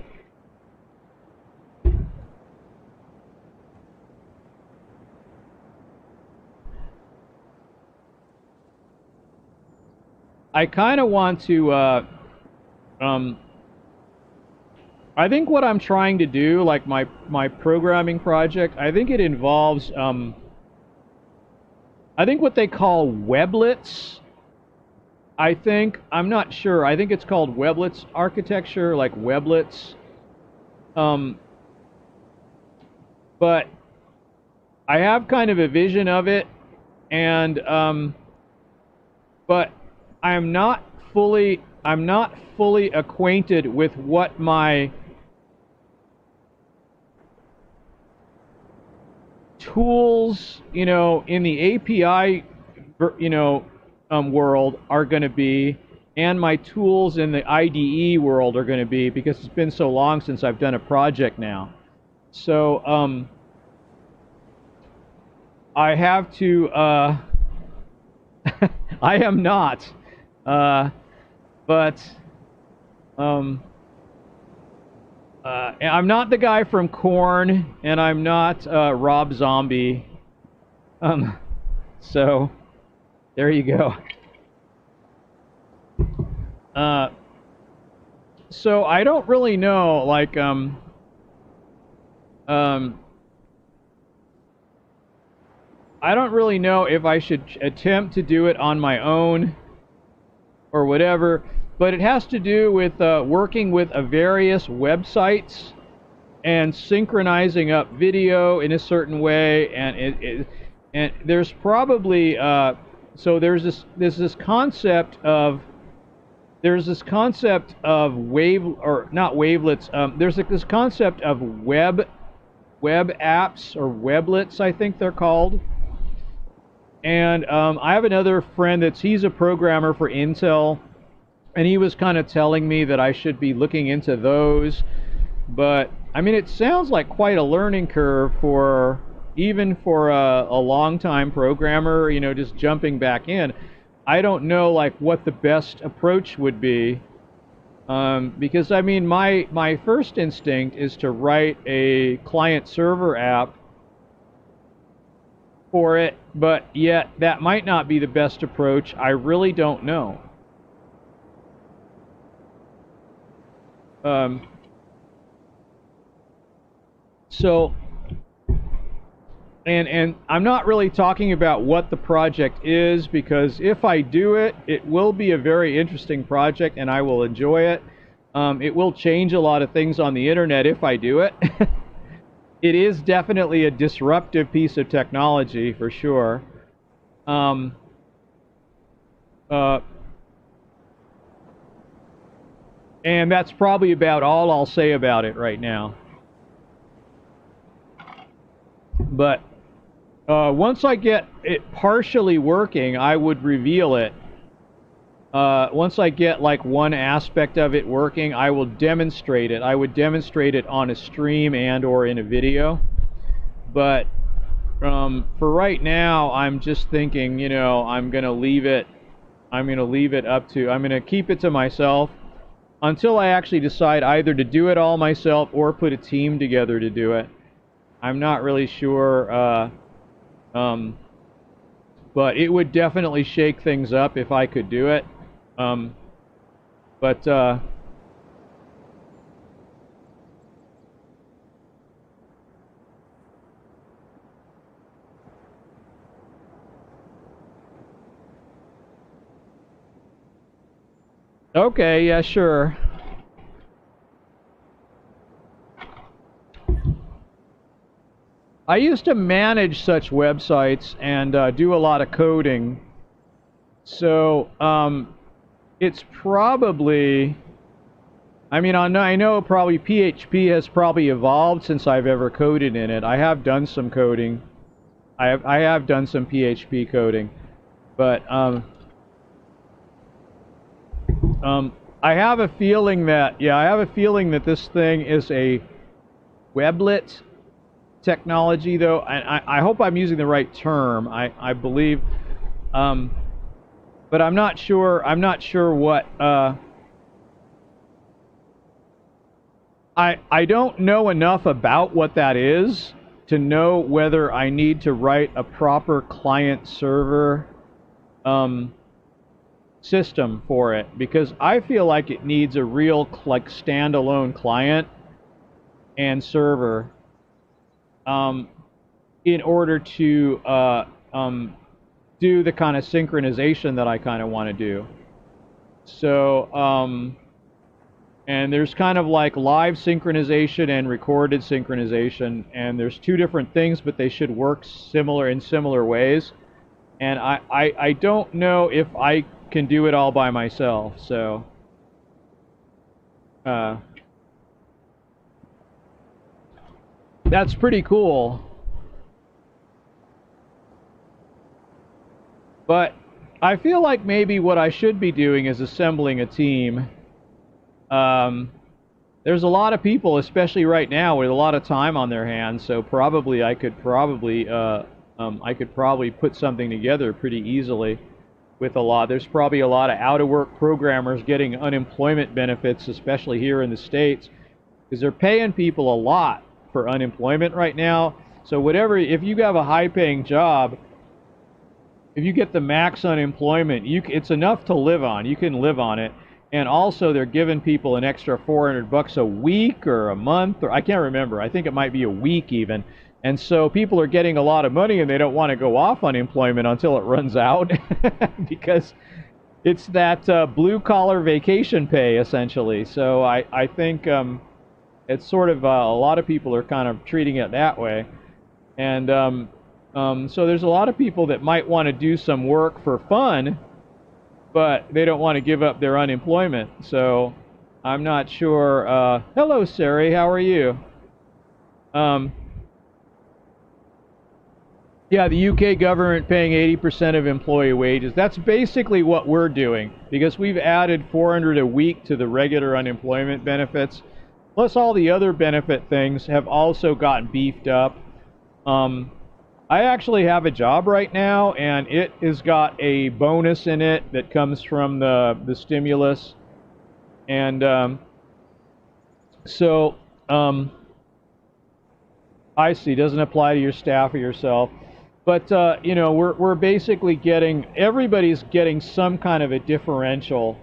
I kind of want to, I think what I'm trying to do, like my programming project, I think it involves, I think what they call weblets. I'm not sure. I think it's called weblets architecture, like weblets. But I have kind of a vision of it, and, but I'm not fully acquainted with what my tools, you know, in the API, you know, world are going to be, and my tools in the IDE world are going to be, because it's been so long since I've done a project now. So I have to. I am not. But I'm not the guy from Korn, and I'm not Rob Zombie. So there you go. So I don't really know, like, I don't really know if I should attempt to do it on my own or whatever, but it has to do with working with various websites and synchronizing up video in a certain way, and there's probably so there's this concept of wave, or not wavelets. There's this concept of web apps, or weblets, I think they're called. And I have another friend he's a programmer for Intel, and he was kind of telling me that I should be looking into those. But I mean, it sounds like quite a learning curve even for a long-time programmer, you know, just jumping back in. I don't know, like, what the best approach would be, because I mean, my first instinct is to write a client-server app for it, but yet that might not be the best approach. I really don't know. So, and I'm not really talking about what the project is, because if I do it, it will be a very interesting project and I will enjoy it. It will change a lot of things on the internet if I do it. It is definitely a disruptive piece of technology, for sure. And that's probably about all I'll say about it right now. But once I get it partially working, I would reveal it. Once I get, like, one aspect of it working, I will demonstrate it. I would demonstrate it on a stream and or in a video. But for right now, I'm just thinking, you know, I'm going to keep it to myself until I actually decide either to do it all myself or put a team together to do it. I'm not really sure, but it would definitely shake things up if I could do it. Okay, yeah, sure. I used to manage such websites and do a lot of coding. So it's probably, I mean, I know probably PHP has probably evolved since I've ever coded in it. I have done some coding. I have done some PHP coding, but I have a feeling that, yeah, I have a feeling that this thing is a weblet technology, though. I hope I'm using the right term. I believe, but I'm not sure. I'm not sure what. I don't know enough about what that is to know whether I need to write a proper client server system for it, because I feel like it needs a real like standalone client and server in order to do the kind of synchronization that I kind of want to do. So and there's kind of like live synchronization and recorded synchronization, and there's two different things, but they should work in similar ways. And I don't know if I can do it all by myself, so that's pretty cool. But I feel like maybe what I should be doing is assembling a team. There's a lot of people, especially right now, with a lot of time on their hands. So probably I could probably put something together pretty easily with a lot. There's probably a lot of out-of-work programmers getting unemployment benefits, especially here in the States, because they're paying people a lot for unemployment right now. So whatever, if you have a high-paying job, if you get the max unemployment, it's enough to live on. You can live on it. And also, they're giving people an extra $400 a week or a month, or I can't remember. I think it might be a week even. And so people are getting a lot of money, and they don't want to go off unemployment until it runs out because it's that blue-collar vacation pay, essentially. So I think it's sort of a lot of people are kind of treating it that way. And so there's a lot of people that might want to do some work for fun, but they don't want to give up their unemployment. So I'm not sure. Hello, Sari. How are you? Yeah, the UK government paying 80% of employee wages. That's basically what we're doing, because we've added $400 a week to the regular unemployment benefits. Plus all the other benefit things have also gotten beefed up. I actually have a job right now, and it has got a bonus in it that comes from the stimulus. And I see, doesn't apply to your staff or yourself. But you know, we're basically getting, everybody's getting some kind of a differential.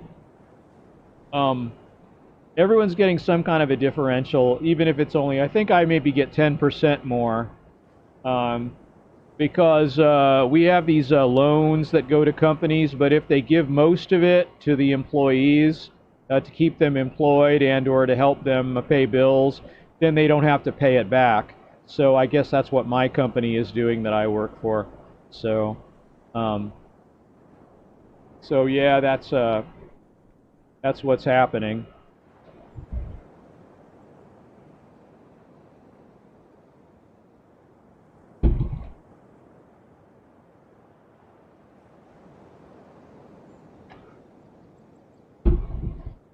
Everyone's getting some kind of a differential, even if it's only, I think I maybe get 10% more. Because we have these loans that go to companies, but if they give most of it to the employees to keep them employed and or to help them pay bills, then they don't have to pay it back. So I guess that's what my company is doing that I work for. So, so yeah, that's what's happening.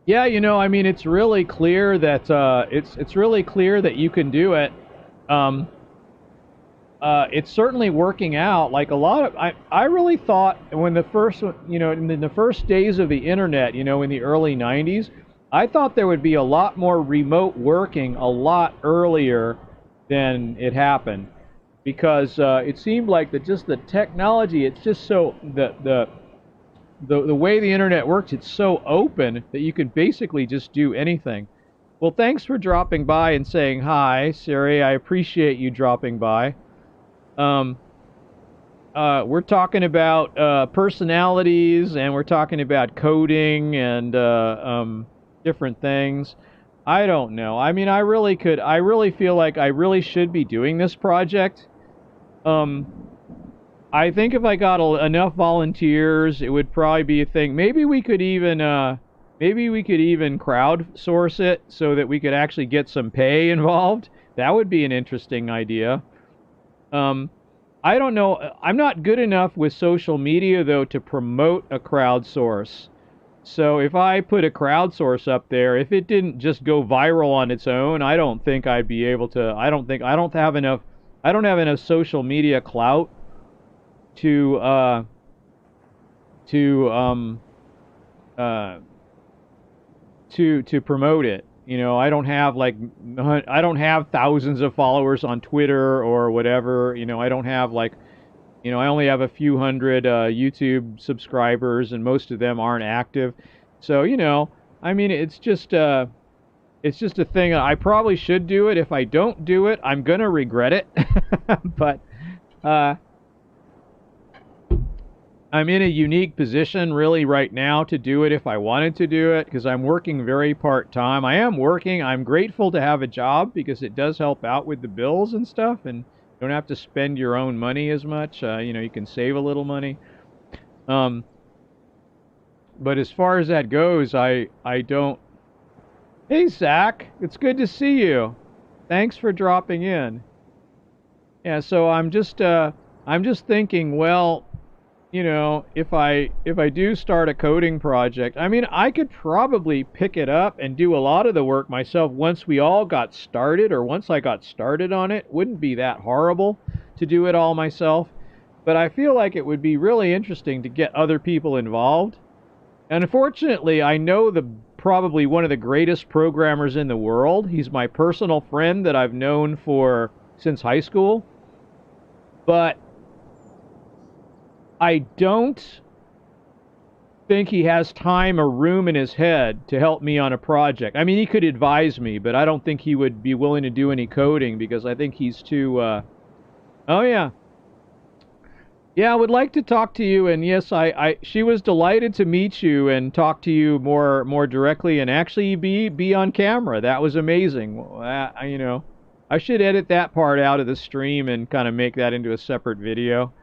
Yeah, you know, I mean, it's really clear that it's really clear that you can do it. It's certainly working out. Like a lot of, I really thought when the first, you know, in the first days of the internet, you know, in the early 90s, I thought there would be a lot more remote working a lot earlier than it happened, because it seemed like that just the technology, it's just so the way the internet works, it's so open that you can basically just do anything. Well, thanks for dropping by and saying hi, Siri. I appreciate you dropping by. We're talking about personalities, and we're talking about coding and different things. I don't know. I mean, I really feel like I really should be doing this project. Um, I think if I got enough volunteers, it would probably be a thing. Maybe we could even crowdsource it so that we could actually get some pay involved. That would be an interesting idea. Um, I don't know. I'm not good enough with social media though to promote a crowdsource. So if I put a crowdsource up there, if it didn't just go viral on its own, I don't think I'd be able to. I don't have enough. I don't have enough social media clout to to uh to promote it. You know, I don't have like I don't have thousands of followers on Twitter or whatever. You know, I don't have like, you know, I only have a few hundred YouTube subscribers, and most of them aren't active. So, you know, I mean, it's just a thing. I probably should do it. If I don't do it, I'm gonna regret it. But uh, I'm in a unique position really right now to do it if I wanted to do it because I'm working very part-time. I am working. I'm grateful to have a job because it does help out with the bills and stuff, and you don't have to spend your own money as much. You know, you can save a little money. Um, but as far as that goes, I don't. Hey, Zach, it's good to see you. Thanks for dropping in. Yeah, so I'm just thinking, well, you know, if I do start a coding project, I mean, I could probably pick it up and do a lot of the work myself once we all got started, or once I got started on it. Wouldn't be that horrible to do it all myself, but I feel like it would be really interesting to get other people involved. And unfortunately, I know the probably one of the greatest programmers in the world. He's my personal friend that I've known for since high school, but I don't think he has time or room in his head to help me on a project. I mean, he could advise me, but I don't think he would be willing to do any coding because I think he's too. Oh yeah, yeah. I would like to talk to you, and yes, she was delighted to meet you and talk to you more directly, and actually be on camera. That was amazing. You know, I should edit that part out of the stream and kind of make that into a separate video.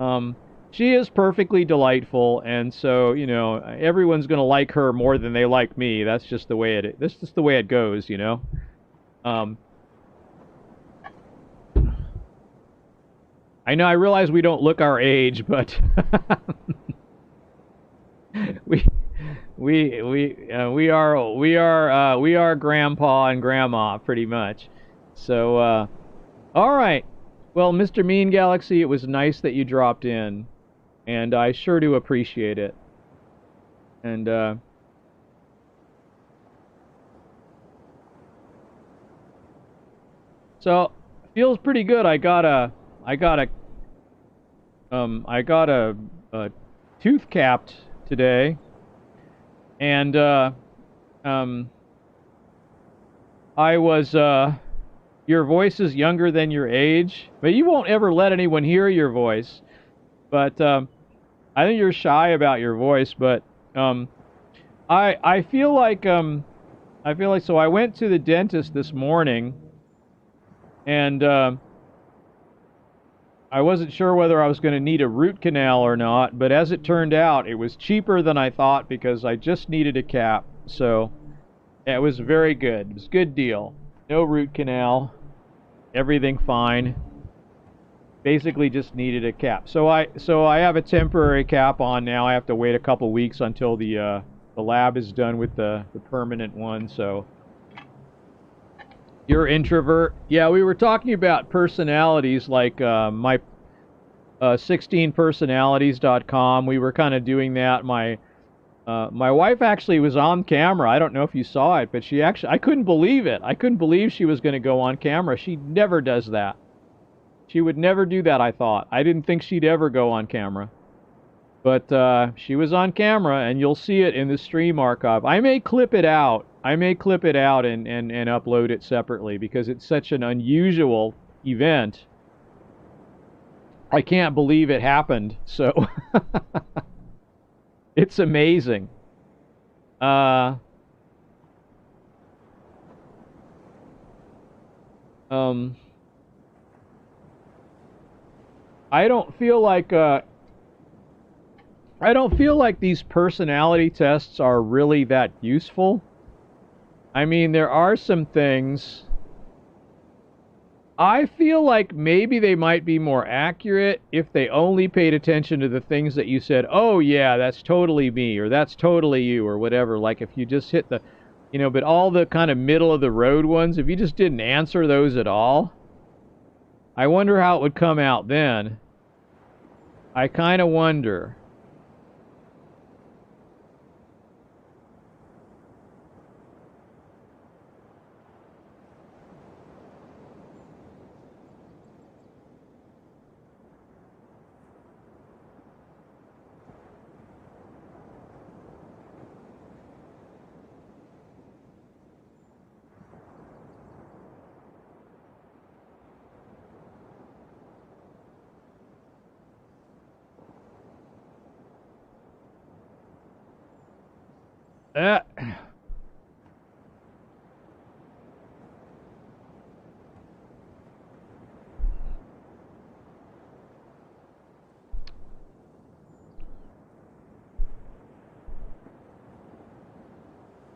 Um, she is perfectly delightful, and so, you know, everyone's going to like her more than they like me. That's just the way that's just the way it goes, you know. Um, I know I realize we don't look our age, but we we are grandpa and grandma pretty much. So all right. Well, Mr. Mean Galaxy, it was nice that you dropped in, and I sure do appreciate it. And so feels pretty good. I got a tooth capped today, and um, I was your voice is younger than your age, but you won't ever let anyone hear your voice. But I think you're shy about your voice. But I feel like so. I went to the dentist this morning, and I wasn't sure whether I was going to need a root canal or not. But as it turned out, it was cheaper than I thought because I just needed a cap. So yeah, it was very good. It was a good deal. No root canal. Everything fine. Basically just needed a cap. So I have a temporary cap on now. I have to wait a couple weeks until the lab is done with the permanent one. So you're introvert. Yeah, we were talking about personalities like my 16personalities.com. We were kind of doing that. My wife actually was on camera. I don't know if you saw it, but I couldn't believe it. I couldn't believe she was going to go on camera. She never does that. She would never do that, I thought. I didn't think she'd ever go on camera. But she was on camera, and you'll see it in the stream archive. I may clip it out. I may clip it out and upload it separately because it's such an unusual event. I can't believe it happened. So it's amazing. Um, I don't feel like these personality tests are really that useful. I mean, there are some things. I feel like maybe they might be more accurate if they only paid attention to the things that you said, oh yeah, that's totally me, or that's totally you, or whatever. Like if you just hit the, but all the kind of middle of the road ones, if you just didn't answer those at all, I wonder how it would come out then. I kind of wonder.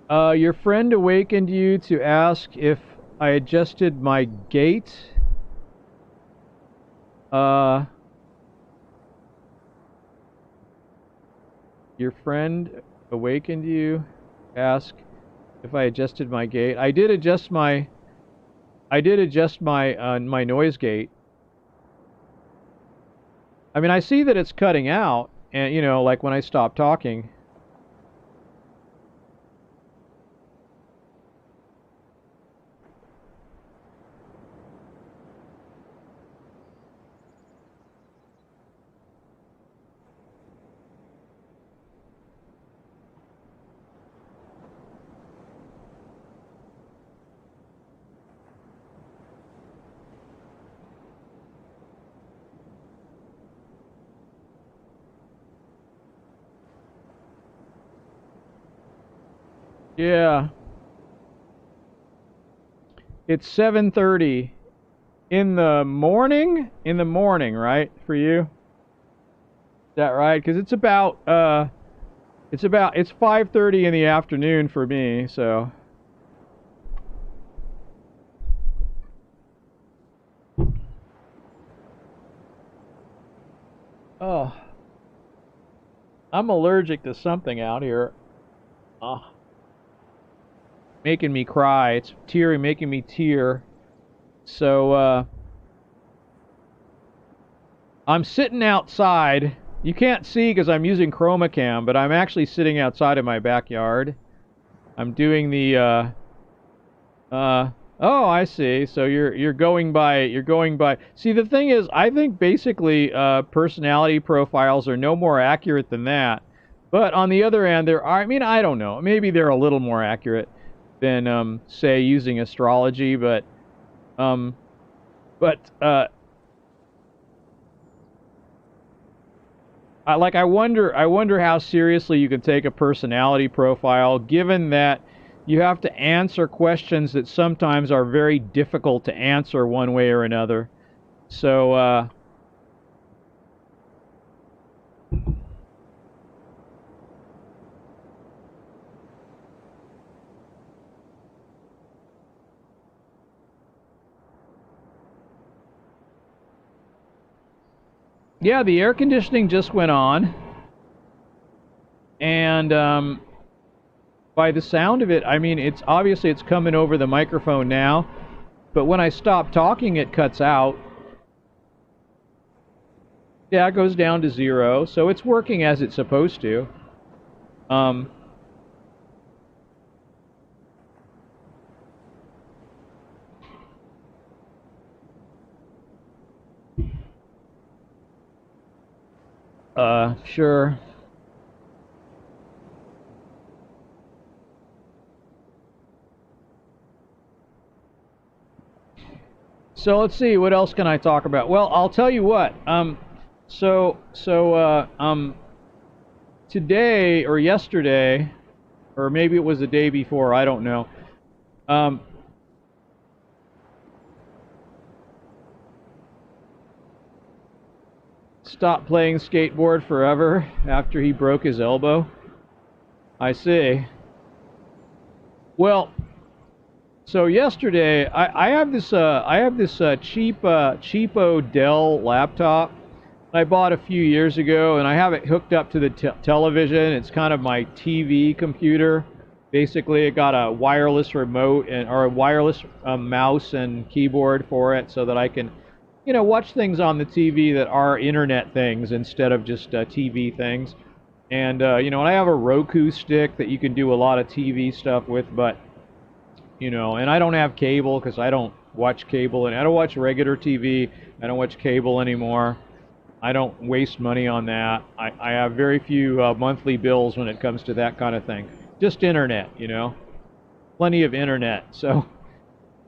Uh, your friend awakened you to ask if I adjusted my gait. Your friend awakened you, ask if I adjusted my gate. I did adjust my my noise gate. I mean, I see that it's cutting out, and like when I stop talking. Yeah. It's 7:30 in the morning? In the morning, right? For you? Is that right? Because it's 5:30 in the afternoon for me, so. Oh. I'm allergic to something out here. Making me cry. It's making me tear. So, I'm sitting outside. You can't see because I'm using Chromacam, but I'm actually sitting outside in my backyard. I'm doing the, oh, I see. So you're going by. See, the thing is, I think basically, personality profiles are no more accurate than that. But on the other hand, I mean, I don't know. Maybe they're a little more accurate than, say, using astrology, but I wonder how seriously you can take a personality profile, given that you have to answer questions that sometimes are very difficult to answer one way or another. So, yeah, the air conditioning just went on, and by the sound of it, I mean, it's obviously it's coming over the microphone now, but when I stop talking, it cuts out. Yeah, it goes down to 0, so it's working as it's supposed to. Sure. So let's see, what else can I talk about? Well, I'll tell you what. Today or yesterday, or maybe it was the day before, I don't know. Um, stopped playing skateboard forever after he broke his elbow. I see. Well, so yesterday I have this cheapo Dell laptop I bought a few years ago, and I have it hooked up to the television. It's kind of my TV computer. Basically, it got a wireless remote or a wireless mouse and keyboard for it, so that I can, watch things on the TV that are internet things instead of just TV things. And and I have a Roku stick that you can do a lot of TV stuff with, but and I don't have cable because I don't watch cable, and I don't watch regular TV. I don't watch cable anymore. I don't waste money on that. I have very few monthly bills when it comes to that kind of thing. Just internet, plenty of internet. So,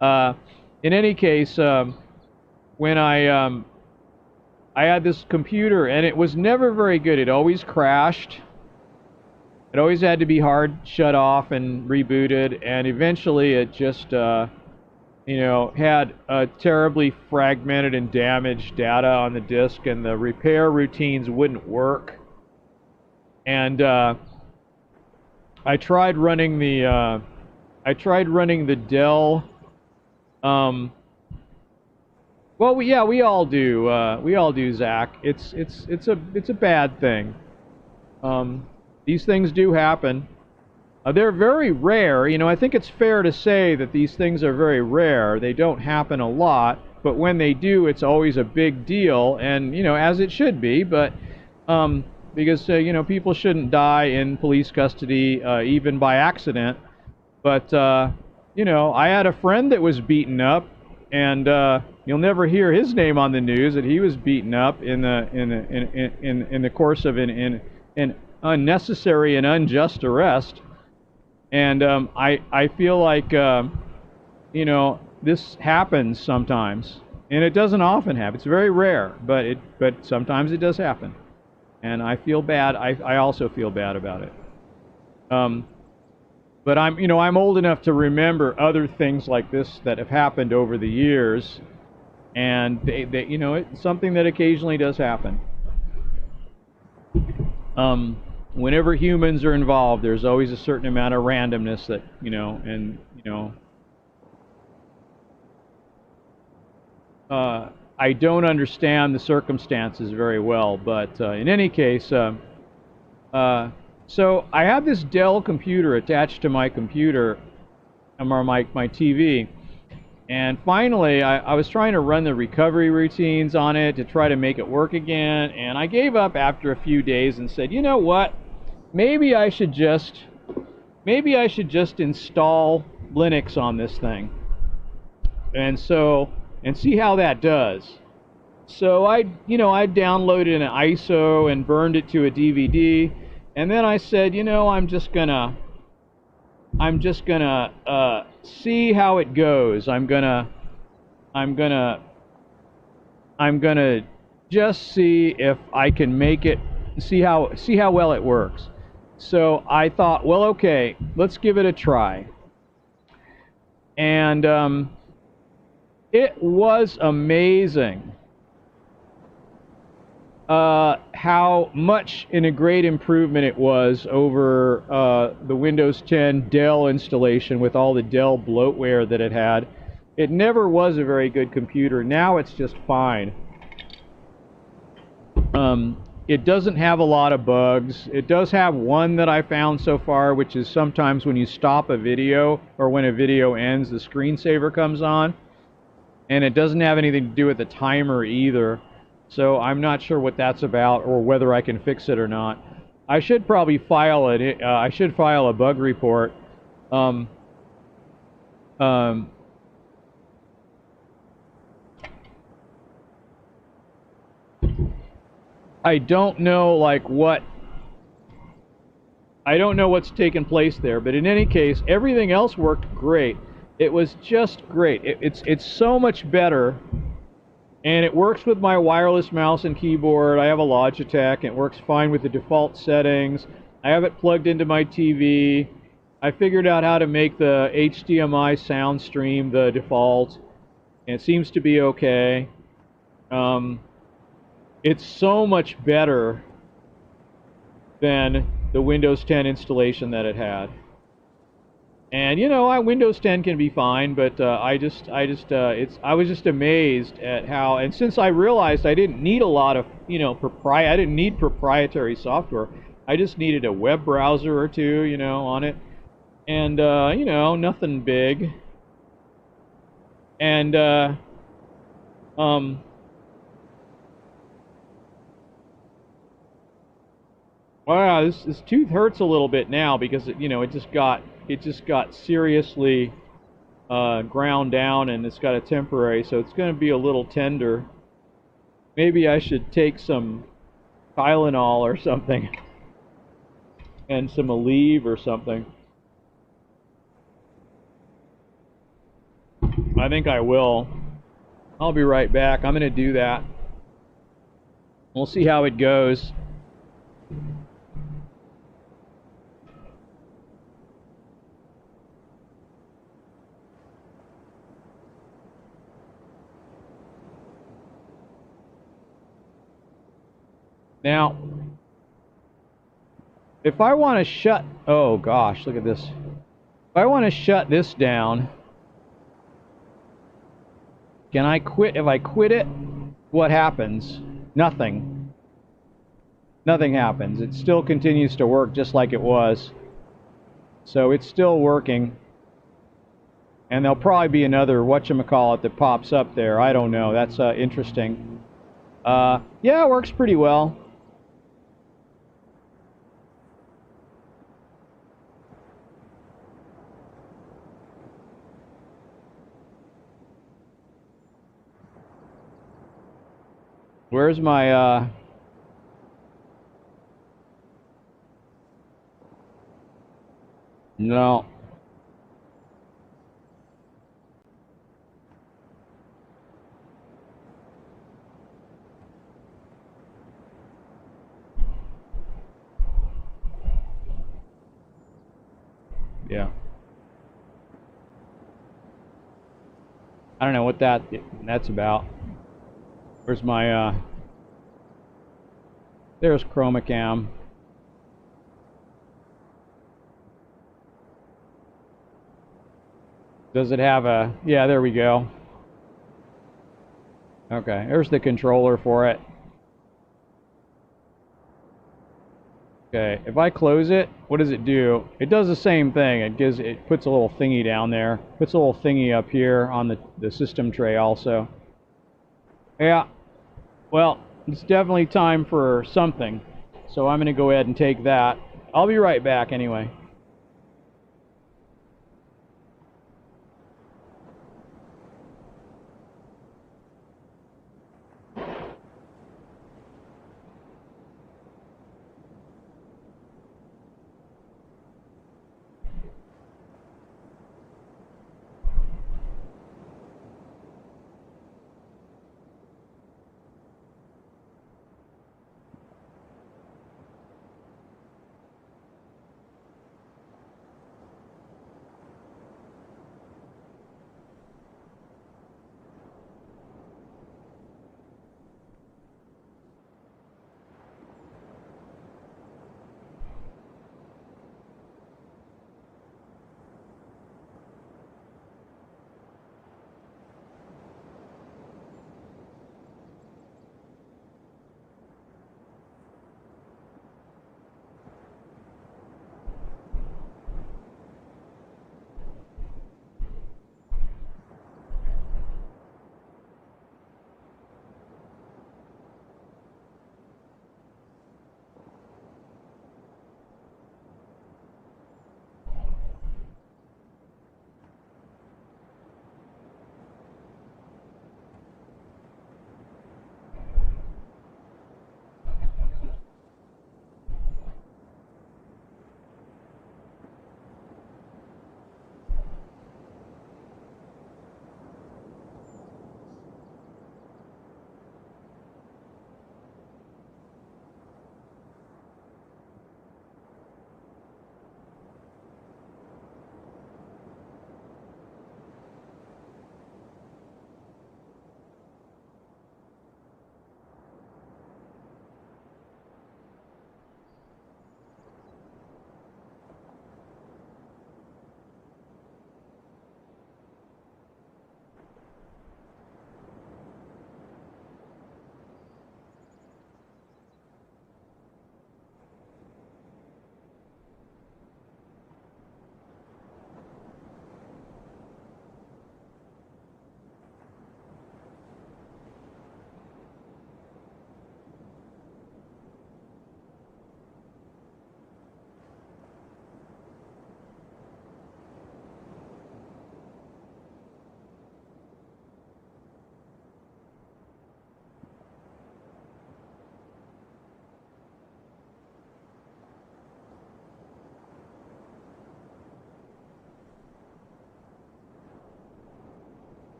in any case, when I had this computer, and it was never very good. It always crashed. It always had to be hard shut off and rebooted, and eventually it just had terribly fragmented and damaged data on the disk, and the repair routines wouldn't work. And I tried running the Dell. Well, we all do, Zach. It's a bad thing. These things do happen. They're very rare. I think it's fair to say that these things are very rare. They don't happen a lot, but when they do, it's always a big deal, and, as it should be, but, because, people shouldn't die in police custody, even by accident. But, I had a friend that was beaten up, and, you'll never hear his name on the news, that he was beaten up in the course of an unnecessary and unjust arrest. And I feel like this happens sometimes, and it doesn't often happen. It's very rare, but sometimes it does happen, and I feel bad. I also feel bad about it. But I'm old enough to remember other things like this that have happened over the years, and it's something that occasionally does happen. Whenever humans are involved, there's always a certain amount of randomness that, I don't understand the circumstances very well, but in any case, so I have this Dell computer attached to my computer, or my TV, and finally I was trying to run the recovery routines on it to try to make it work again, and I gave up after a few days and said, you know what? Maybe I should just install Linux on this thing, and see how that does. So I downloaded an ISO and burned it to a DVD, and then I said, I'm just gonna see how it goes. I'm gonna just see if I can make it, see how well it works. So I thought, well, okay, let's give it a try. And it was amazing how much in a great improvement it was over the Windows 10 Dell installation with all the Dell bloatware that it had. It never was a very good computer. Now it's just fine. It doesn't have a lot of bugs. It does have one that I found so far, which is sometimes when you stop a video or when a video ends, the screensaver comes on. And it doesn't have anything to do with the timer either. So I'm not sure what that's about or whether I can fix it or not. I should probably file it. I should file a bug report. I don't know I don't know what's taken place there, but in any case, everything else worked great. It was just great. It's so much better, and it works with my wireless mouse and keyboard. I have a Logitech. It works fine with the default settings. I have it plugged into my TV. I figured out how to make the HDMI sound stream the default, and it seems to be okay. it's so much better than the Windows 10 installation that it had. And you know, Windows 10 can be fine, but I was just amazed at how. And since I realized I didn't need a lot of, I didn't need proprietary software. I just needed a web browser or two, on it, and nothing big. And um, wow, this tooth hurts a little bit now because it just got seriously ground down, and it's got a temporary, so it's going to be a little tender. Maybe I should take some Tylenol or something, and some Aleve or something. I think I will. I'll be right back. I'm going to do that. We'll see how it goes. Now, if I want to shut... Oh, gosh, look at this. If I want to shut this down, can I quit? If I quit it, what happens? Nothing. Nothing happens. It still continues to work just like it was. So it's still working. And there'll probably be another whatchamacallit that pops up there. I don't know. That's interesting. Yeah, it works pretty well. Where's my, No. Yeah. I don't know what that's about. Where's my, there's Chromacam. Does it have a... Yeah, there we go. Okay, there's the controller for it. Okay, if I close it, what does it do? It does the same thing. It puts a little thingy down there. Puts a little thingy up here on the system tray also. Yeah, well, it's definitely time for something. So I'm going to go ahead and take that. I'll be right back anyway.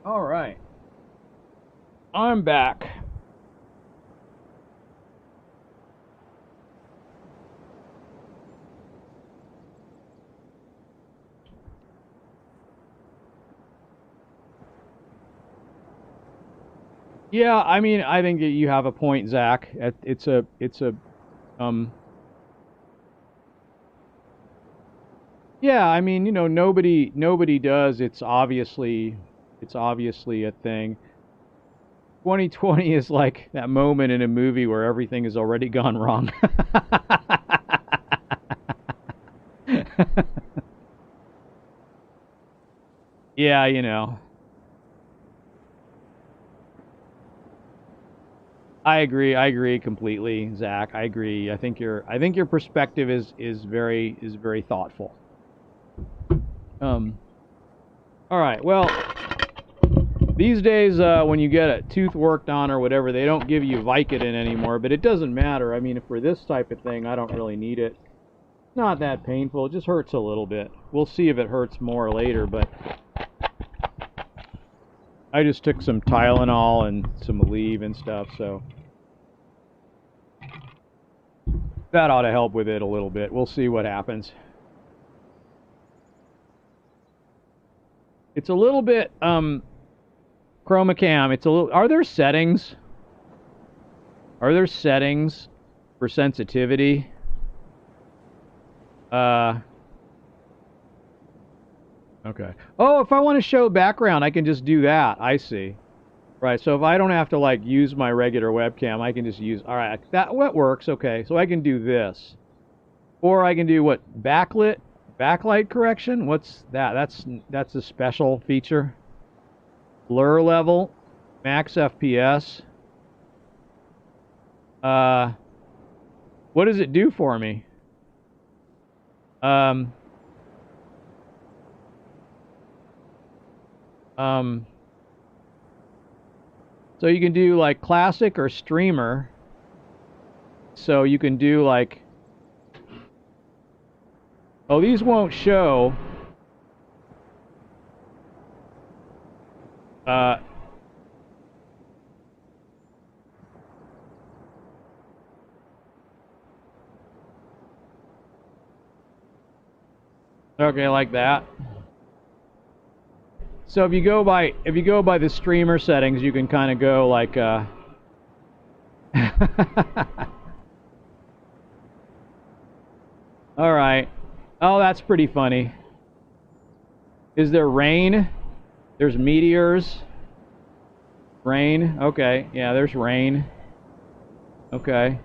All right. I'm back. Yeah, I mean, I think that you have a point, Zach. Um, yeah, I mean, nobody does. It's obviously a thing. 2020 is like that moment in a movie where everything has already gone wrong. Yeah, I agree completely, Zach. I agree. I think your perspective is very thoughtful. Um, all right. Well, these days, when you get a tooth worked on or whatever, they don't give you Vicodin anymore, but it doesn't matter. I mean, for this type of thing, I don't really need it. Not that painful. It just hurts a little bit. We'll see if it hurts more later, but I just took some Tylenol and some Aleve and stuff, so that ought to help with it a little bit. We'll see what happens. It's a little bit, Chromacam, it's a little, are there settings? Are there settings for sensitivity? Okay. Oh, if I want to show background, I can just do that. I see. Right, so if I don't have to, like, use my regular webcam, I can just use, all right, that works, okay. So I can do this. Or I can do, what, backlight correction? What's that? That's a special feature. Blur level, max FPS. What does it do for me? Um, so you can do like classic or streamer. So you can do like, oh, these won't show. Okay, like that. So if you go by the streamer settings, you can kind of go like all right. Oh, that's pretty funny. Is there rain? There's meteors. Rain. Okay. Yeah, there's rain. Okay.